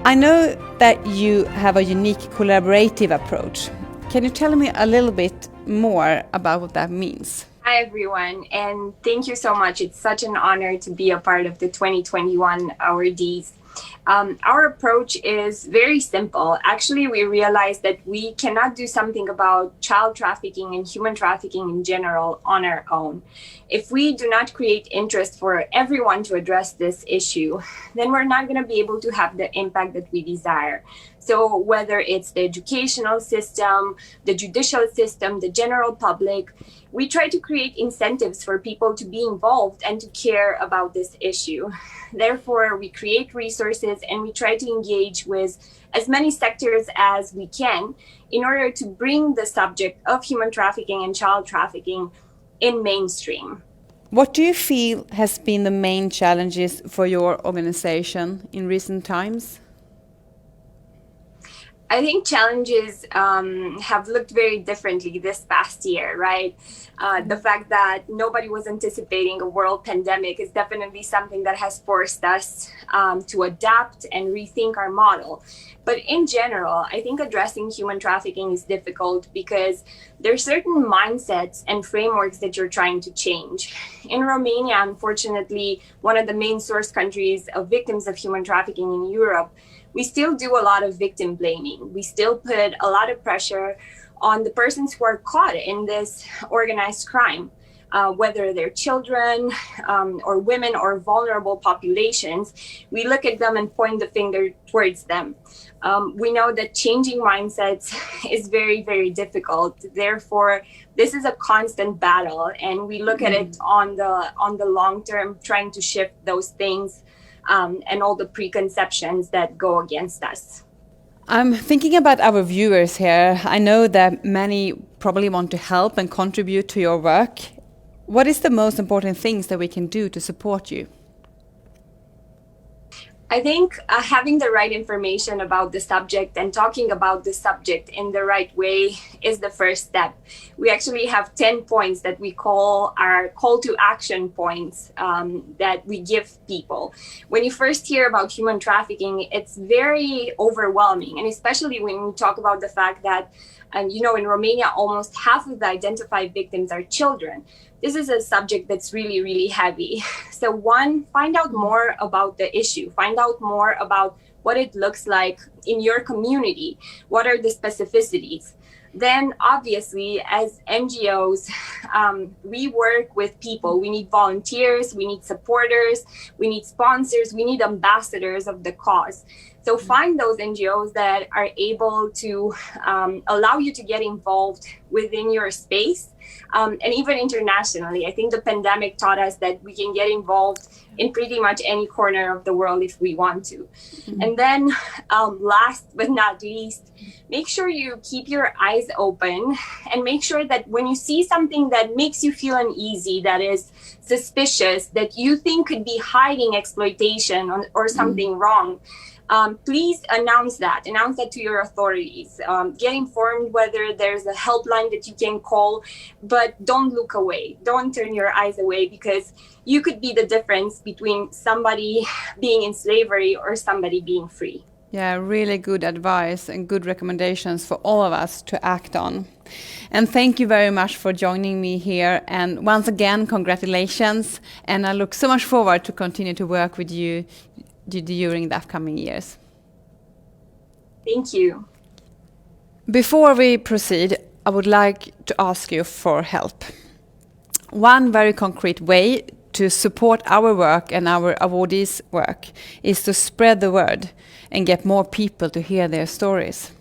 I know that you have a unique collaborative approach. Can you tell me a little bit more about what that means? Hi everyone, and thank you so much. It's such an honor to be a part of the 2021 awardees. Our approach is very simple. Actually, we realized that we cannot do something about child trafficking and human trafficking in general on our own. If we do not create interest for everyone to address this issue, then we're not going to be able to have the impact that we desire. So whether it's the educational system, the judicial system, the general public, we try to create incentives for people to be involved and to care about this issue. Therefore, we create resources and we try to engage with as many sectors as we can in order to bring the subject of human trafficking and child trafficking in mainstream. What do you feel has been the main challenges for your organization in recent times? I think challenges have looked very differently this past year, right? The fact that nobody was anticipating a world pandemic is definitely something that has forced us to adapt and rethink our model. But in general, I think addressing human trafficking is difficult because there are certain mindsets and frameworks that you're trying to change. In Romania, unfortunately, one of the main source countries of victims of human trafficking in Europe, we still do a lot of victim blaming. We still put a lot of pressure on the persons who are caught in this organized crime, whether they're children or women or vulnerable populations. We look at them and point the finger towards them. We know that changing mindsets is very, very difficult. Therefore, this is a constant battle, and we look at it on the long term, trying to shift those things and all the preconceptions that go against us. I'm thinking about our viewers here. I know that many probably want to help and contribute to your work. What is the most important things that we can do to support you? I think having the right information about the subject and talking about the subject in the right way is the first step. We actually have 10 points that we call our call to action points that we give people. When you first hear about human trafficking, it's very overwhelming. And especially when we talk about the fact that, in Romania, almost half of the identified victims are children. This is a subject that's really, really heavy. So one, find out more about the issue. Find out more about what it looks like in your community. What are the specificities? Then obviously, as NGOs, we work with people. We need volunteers, we need supporters, we need sponsors, we need ambassadors of the cause. So find those NGOs that are able to allow you to get involved within your space. And even internationally, I think the pandemic taught us that we can get involved in pretty much any corner of the world if we want to. Mm-hmm. And then last but not least, make sure you keep your eyes open and make sure that when you see something that makes you feel uneasy, that is suspicious, that you think could be hiding exploitation or something wrong, please announce that to your authorities. Get informed whether there's a helpline that you can call, but don't look away. Don't turn your eyes away, because you could be the difference between somebody being in slavery or somebody being free. Yeah, really good advice and good recommendations for all of us to act on. And thank you very much for joining me here. And once again, congratulations. And I look so much forward to continue to work with you during the upcoming years. Thank you. Before we proceed, I would like to ask you for help. One very concrete way to support our work and our awardees' work is to spread the word and get more people to hear their stories.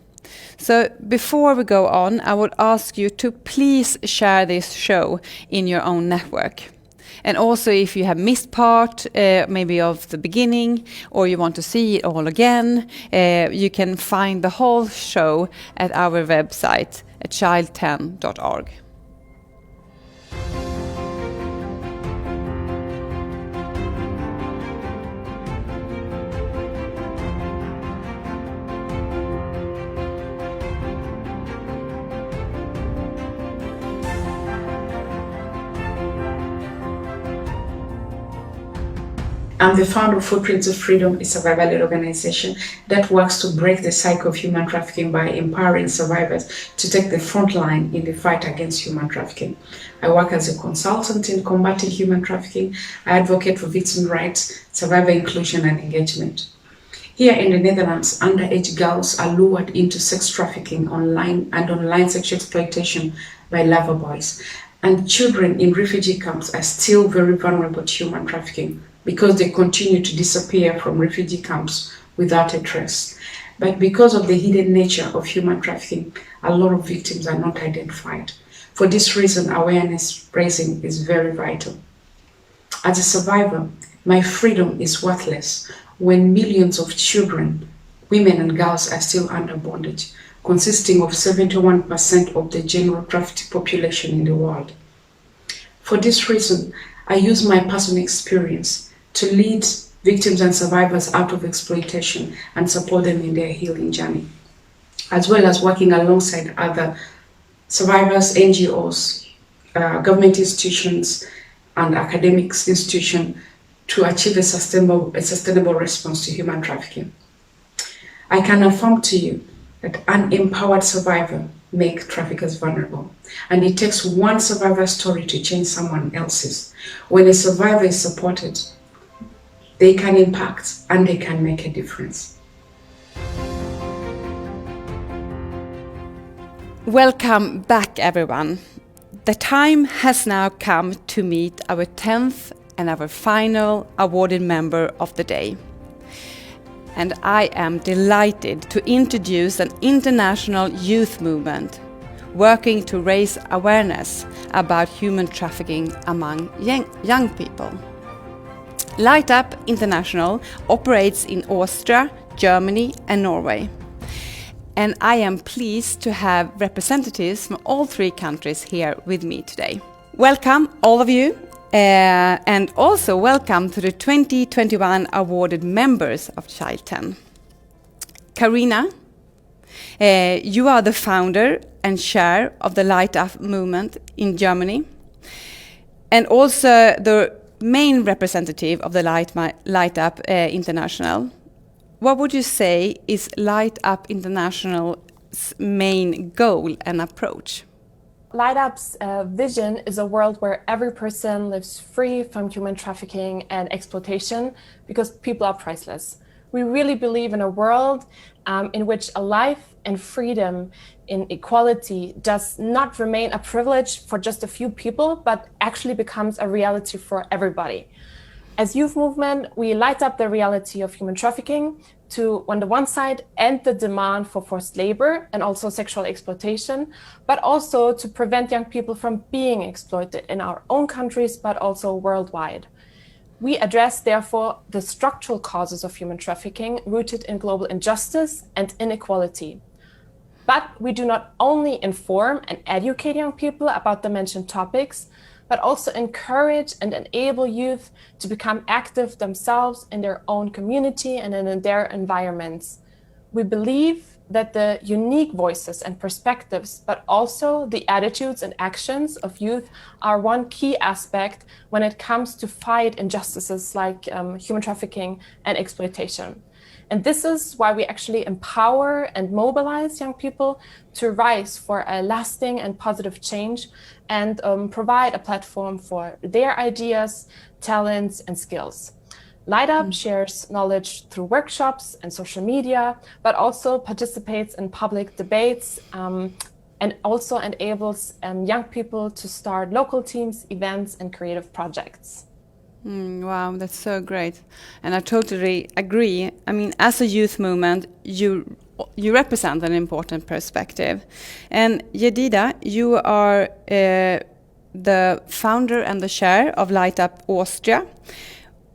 So before we go on, I would ask you to please share this show in your own network. And also, if you have missed part, maybe of the beginning, or you want to see it all again, you can find the whole show at our website at child10.org. I'm the founder of Footprints of Freedom, a survivor-led organization that works to break the cycle of human trafficking by empowering survivors to take the front line in the fight against human trafficking. I work as a consultant in combating human trafficking. I advocate for victim rights, survivor inclusion, and engagement. Here in the Netherlands, underage girls are lured into sex trafficking online sexual exploitation by lover boys. And children in refugee camps are still very vulnerable to human trafficking, because they continue to disappear from refugee camps without a trace. But because of the hidden nature of human trafficking, a lot of victims are not identified. For this reason, awareness raising is very vital. As a survivor, my freedom is worthless when millions of children, women and girls are still under bondage, consisting of 71% of the general trafficked population in the world. For this reason, I use my personal experience to lead victims and survivors out of exploitation and support them in their healing journey, as well as working alongside other survivors, NGOs, government institutions, and academic institutions to achieve a sustainable response to human trafficking. I can affirm to you that an empowered survivor makes traffickers vulnerable, and it takes one survivor's story to change someone else's. When a survivor is supported, they can impact and they can make a difference. Welcome back, everyone. The time has now come to meet our 10th and our final awarded member of the day. And I am delighted to introduce an international youth movement working to raise awareness about human trafficking among young people. Light Up International operates in Austria, Germany and Norway. And I am pleased to have representatives from all three countries here with me today. Welcome, all of you, and also welcome to the 2021 awarded members of Child10. Karina, you are the founder and chair of the Light Up movement in Germany, and also the main representative of the Light Up International. What would you say is Light Up International's main goal and approach? Light Up's vision is a world where every person lives free from human trafficking and exploitation, because people are priceless. We really believe in a world in which a life and freedom in equality does not remain a privilege for just a few people, but actually becomes a reality for everybody. As youth movement, we light up the reality of human trafficking to, on the one side, end the demand for forced labor and also sexual exploitation, but also to prevent young people from being exploited in our own countries, but also worldwide. We address, therefore, the structural causes of human trafficking rooted in global injustice and inequality. But we do not only inform and educate young people about the mentioned topics, but also encourage and enable youth to become active themselves in their own community and in their environments. We believe that the unique voices and perspectives, but also the attitudes and actions of youth are one key aspect when it comes to fight injustices like human trafficking and exploitation. And this is why we actually empower and mobilize young people to rise for a lasting and positive change and provide a platform for their ideas, talents, and skills. Light Up shares knowledge through workshops and social media, but also participates in public debates and also enables young people to start local teams, events, and creative projects. Wow, that's so great. And I totally agree. I mean, as a youth movement, you represent an important perspective. And Jedida, you are the founder and the chair of Light Up Austria.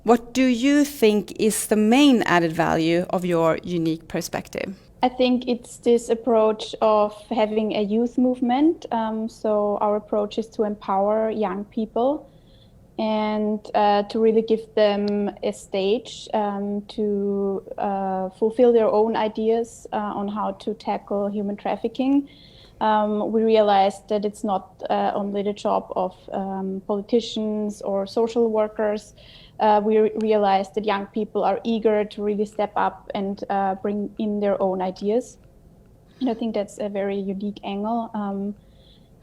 What do you think is the main added value of your unique perspective? I think it's this approach of having a youth movement. So our approach is to empower young people and to really give them a stage to fulfill their own ideas on how to tackle human trafficking. We realized that it's not only the job of politicians or social workers. We realized that young people are eager to really step up and bring in their own ideas. And I think that's a very unique angle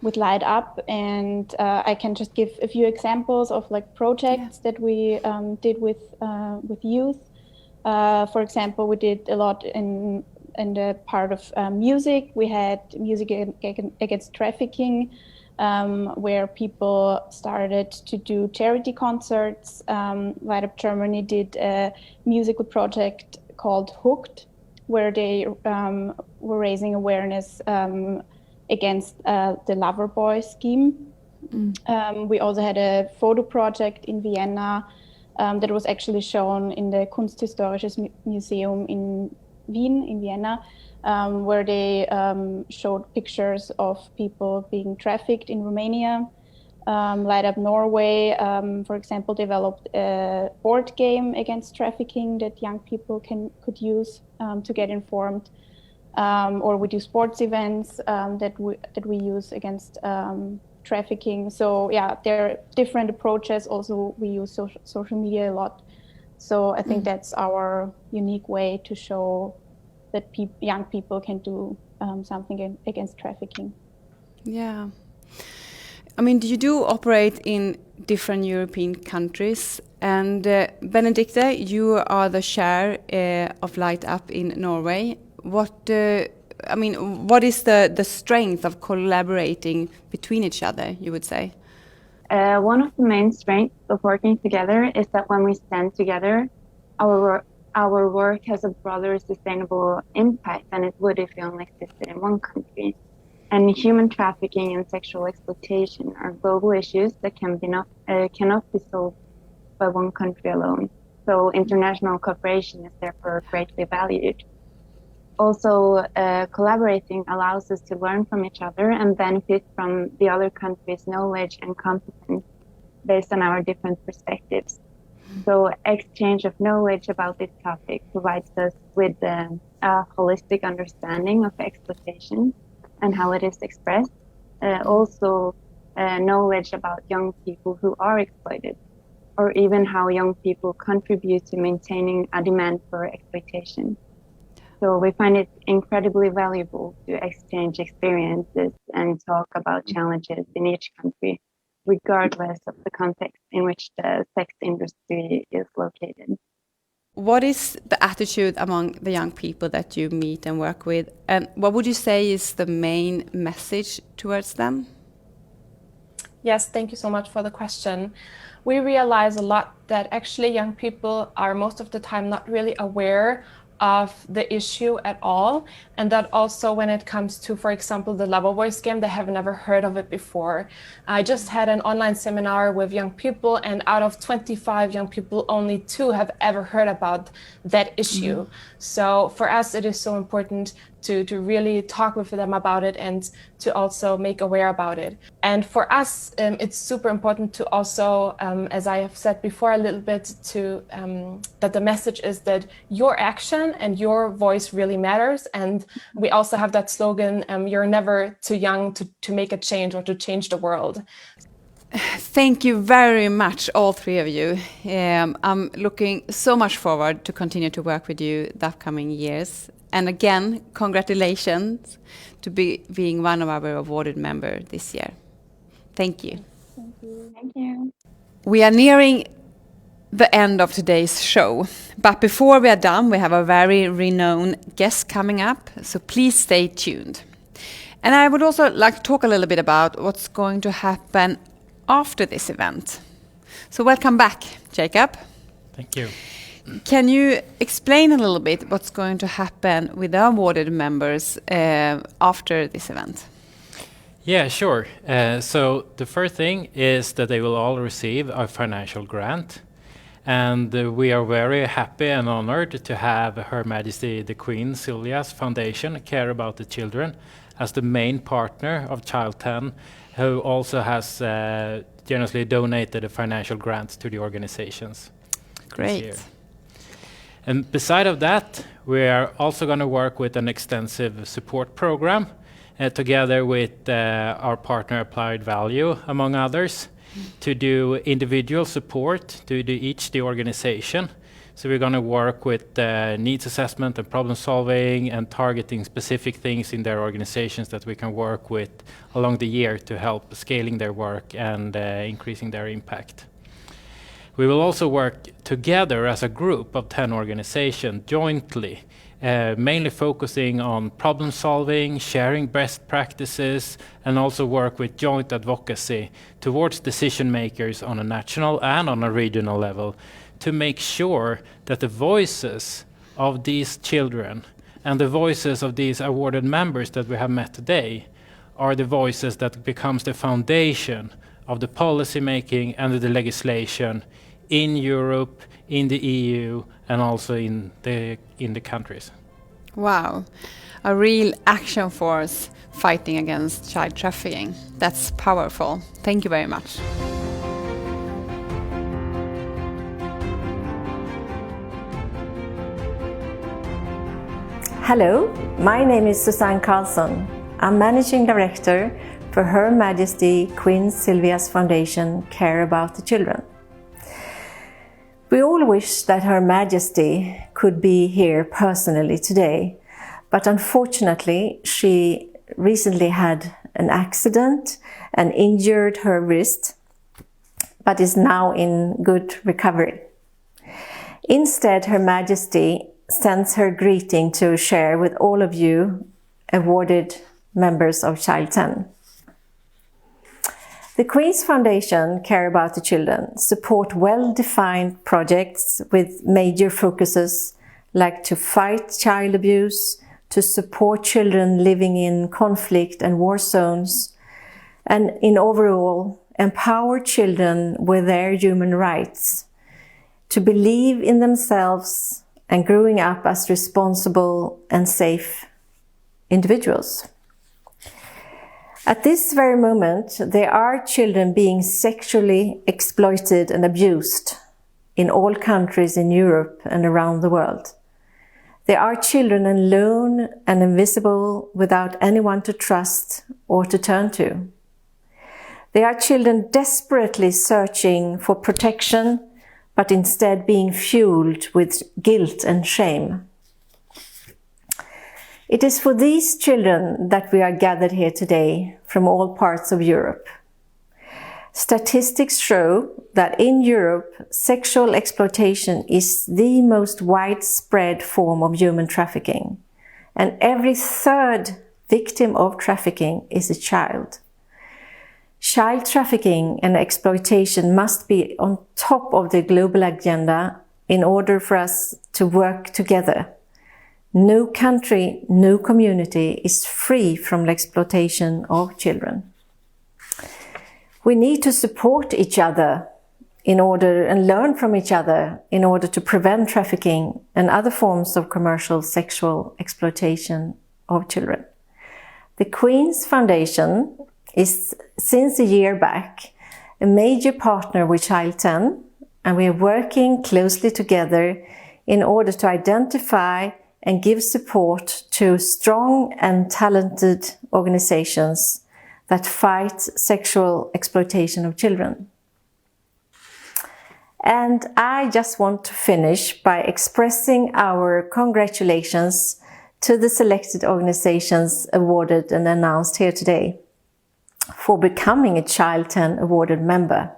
with Light Up. And I can just give a few examples of like projects that we did with youth. For example, we did a lot in the part of music. We had Music Against Trafficking, where people started to do charity concerts. Light Up Germany did a musical project called Hooked, where they were raising awareness against the lover boy scheme. We also had a photo project in Vienna that was actually shown in the Kunsthistorisches Museum in Wien, in Vienna, where they showed pictures of people being trafficked in Romania. Light Up Norway, for example, developed a board game against trafficking that young people could use to get informed. Or we do sports events that we use against trafficking. So yeah, there are different approaches. Also, we use social media a lot. So I think that's our unique way to show that young people can do something against trafficking. Yeah. I mean, you do operate in different European countries. And Benedicte, you are the chair of Light Up in Norway. What is the strength of collaborating between each other, you would say? One of the main strengths of working together is that when we stand together, our work has a broader sustainable impact than it would if we only existed in one country. And human trafficking and sexual exploitation are global issues that cannot be solved by one country alone. So international cooperation is therefore greatly valued. Also, collaborating allows us to learn from each other and benefit from the other country's knowledge and competence based on our different perspectives. So exchange of knowledge about this topic provides us with a holistic understanding of exploitation and how it is expressed. Also, knowledge about young people who are exploited, or even how young people contribute to maintaining a demand for exploitation. So we find it incredibly valuable to exchange experiences and talk about challenges in each country, regardless of the context in which the sex industry is located. What is the attitude among the young people that you meet and work with? And what would you say is the main message towards them? Yes, thank you so much for the question. We realize a lot that actually young people are most of the time not really aware of the issue at all, and that also when it comes to, for example, the lover boy scam, they have never heard of it before. I just had an online seminar with young people, and out of 25 young people, only 2 have ever heard about that issue. So for us, it is so important to really talk with them about it and to also make aware about it. And for us, it's super important to also, as I have said before a little bit, to that the message is that your action and your voice really matters. And we also have that slogan, you're never too young to make a change or to change the world. Thank you very much, all three of you. I'm looking so much forward to continue to work with you the upcoming years. And again, congratulations to being one of our awarded members this year. Thank you. Thank you. Thank you. We are nearing the end of today's show. But before we are done, we have a very renowned guest coming up. So please stay tuned. And I would also like to talk a little bit about what's going to happen after this event. So welcome back, Jacob. Thank you. Can you explain a little bit what's going to happen with the awarded members after this event? Yeah, sure. So the first thing is that they will all receive a financial grant. And we are very happy and honored to have Her Majesty the Queen Silvia's Foundation, Care About the Children, as the main partner of Child10, who also has generously donated a financial grant to the organizations. Great. And beside of that, we are also going to work with an extensive support program together with our partner Applied Value, among others, to do individual support to each organization. So we're going to work with needs assessment and problem solving and targeting specific things in their organizations that we can work with along the year to help scaling their work and increasing their impact. We will also work together as a group of 10 organizations jointly, mainly focusing on problem solving, sharing best practices, and also work with joint advocacy towards decision makers on a national and on a regional level to make sure that the voices of these children and the voices of these awarded members that we have met today are the voices that becomes the foundation of the policy making and the legislation in Europe, in the EU, and also in the countries. Wow, a real action force fighting against child trafficking. That's powerful. Thank you very much. Hello, my name is Susanne Carlson. I'm Managing Director for Her Majesty Queen Silvia's Foundation, Care About the Children. We all wish that Her Majesty could be here personally today, but unfortunately she recently had an accident and injured her wrist, but is now in good recovery. Instead, Her Majesty sends her greeting to share with all of you awarded members of Child10. The Queen's Foundation, Care About the Children, support well-defined projects with major focuses like to fight child abuse, to support children living in conflict and war zones, and in overall empower children with their human rights, to believe in themselves and growing up as responsible and safe individuals. At this very moment, there are children being sexually exploited and abused in all countries in Europe and around the world. There are children alone and invisible without anyone to trust or to turn to. There are children desperately searching for protection, but instead being fueled with guilt and shame. It is for these children that we are gathered here today from all parts of Europe. Statistics show that in Europe, sexual exploitation is the most widespread form of human trafficking, and every third victim of trafficking is a child. Child trafficking and exploitation must be on top of the global agenda in order for us to work together. No country, no community is free from the exploitation of children. We need to support each other and learn from each other in order to prevent trafficking and other forms of commercial sexual exploitation of children. The Queen's Foundation is, since a year back, a major partner with Child10, and we are working closely together in order to identify and give support to strong and talented organizations that fight sexual exploitation of children. And I just want to finish by expressing our congratulations to the selected organizations awarded and announced here today for becoming a Child10 awarded member.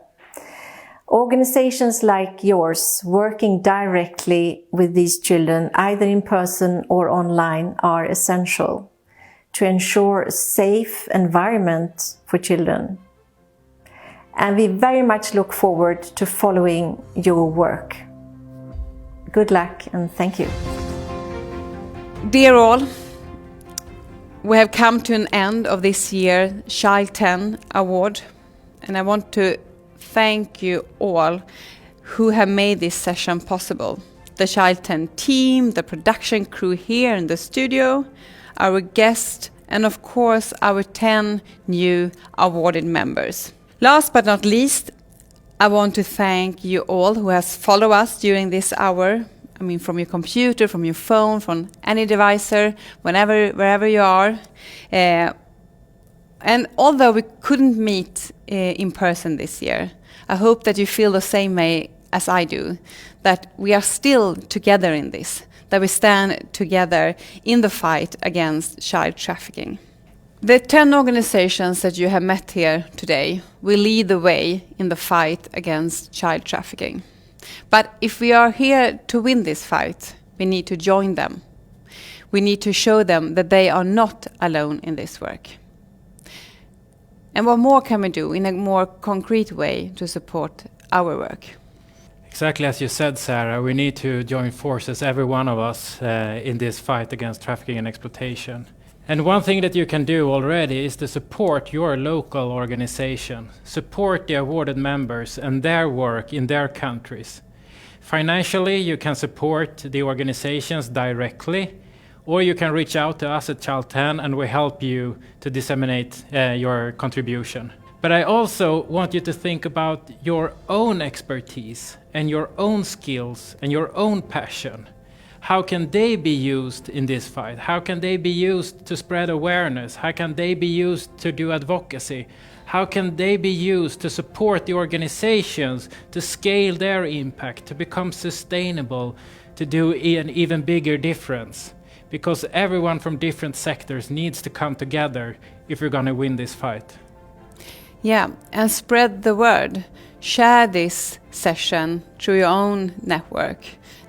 Organizations like yours working directly with these children, either in person or online, are essential to ensure a safe environment for children. And we very much look forward to following your work. Good luck and thank you. Dear all, we have come to an end of this year's Child10 award, and I want to thank you all who have made this session possible. The Child10 team, the production crew here in the studio, our guests, and of course our 10 new awarded members. Last but not least, I want to thank you all who has followed us during this hour. I mean, from your computer, from your phone, from any device, wherever you are. And although we couldn't meet in person this year, I hope that you feel the same way as I do, that we are still together in this, that we stand together in the fight against child trafficking. The 10 organizations that you have met here today will lead the way in the fight against child trafficking. But if we are here to win this fight, we need to join them. We need to show them that they are not alone in this work. And what more can we do in a more concrete way to support our work? Exactly as you said, Sarah, we need to join forces, every one of us, in this fight against trafficking and exploitation. And one thing that you can do already is to support your local organization, support the awarded members and their work in their countries. Financially, you can support the organizations directly, or you can reach out to us at Child10 and we help you to disseminate your contribution. But I also want you to think about your own expertise and your own skills and your own passion. How can they be used in this fight? How can they be used to spread awareness? How can they be used to do advocacy? How can they be used to support the organizations to scale their impact, to become sustainable, to do an even bigger difference? Because everyone from different sectors needs to come together if we're going to win this fight. Yeah, and spread the word. Share this session through your own network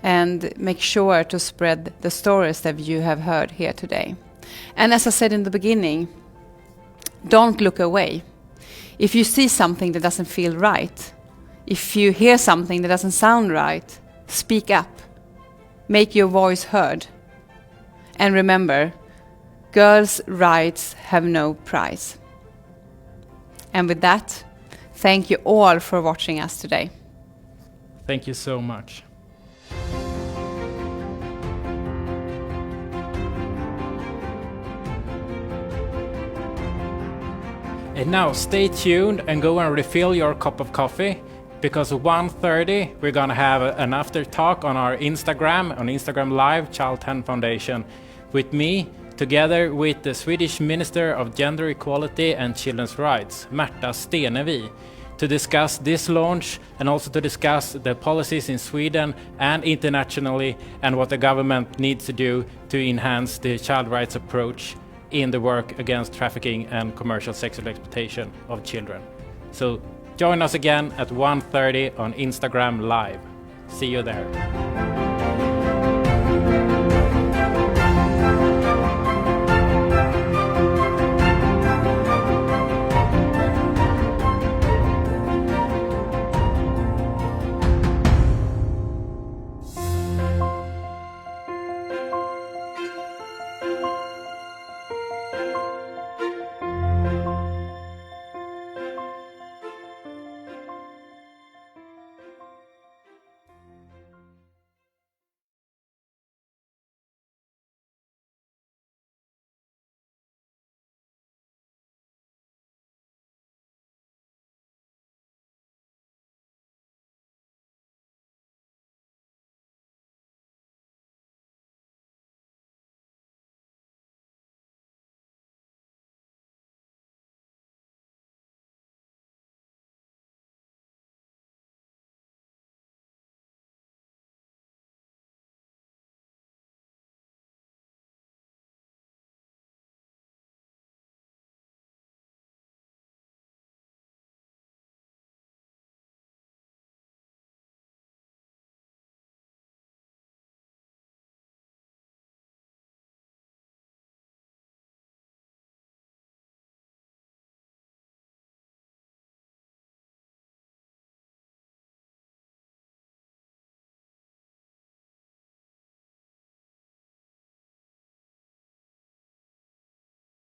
and make sure to spread the stories that you have heard here today. And as I said in the beginning, don't look away. If you see something that doesn't feel right, if you hear something that doesn't sound right, speak up. Make your voice heard. And remember, girls' rights have no price. And with that, thank you all for watching us today. Thank you so much. And now stay tuned and go and refill your cup of coffee, because at 1:30 we're going to have an after talk on our Instagram, on Instagram Live, Child10 Foundation, with me, together with the Swedish Minister of Gender Equality and Children's Rights, Märta Stenevi, to discuss this launch and also to discuss the policies in Sweden and internationally and what the government needs to do to enhance the child rights approach in the work against trafficking and commercial sexual exploitation of children. So join us again at 1:30 on Instagram Live. See you there.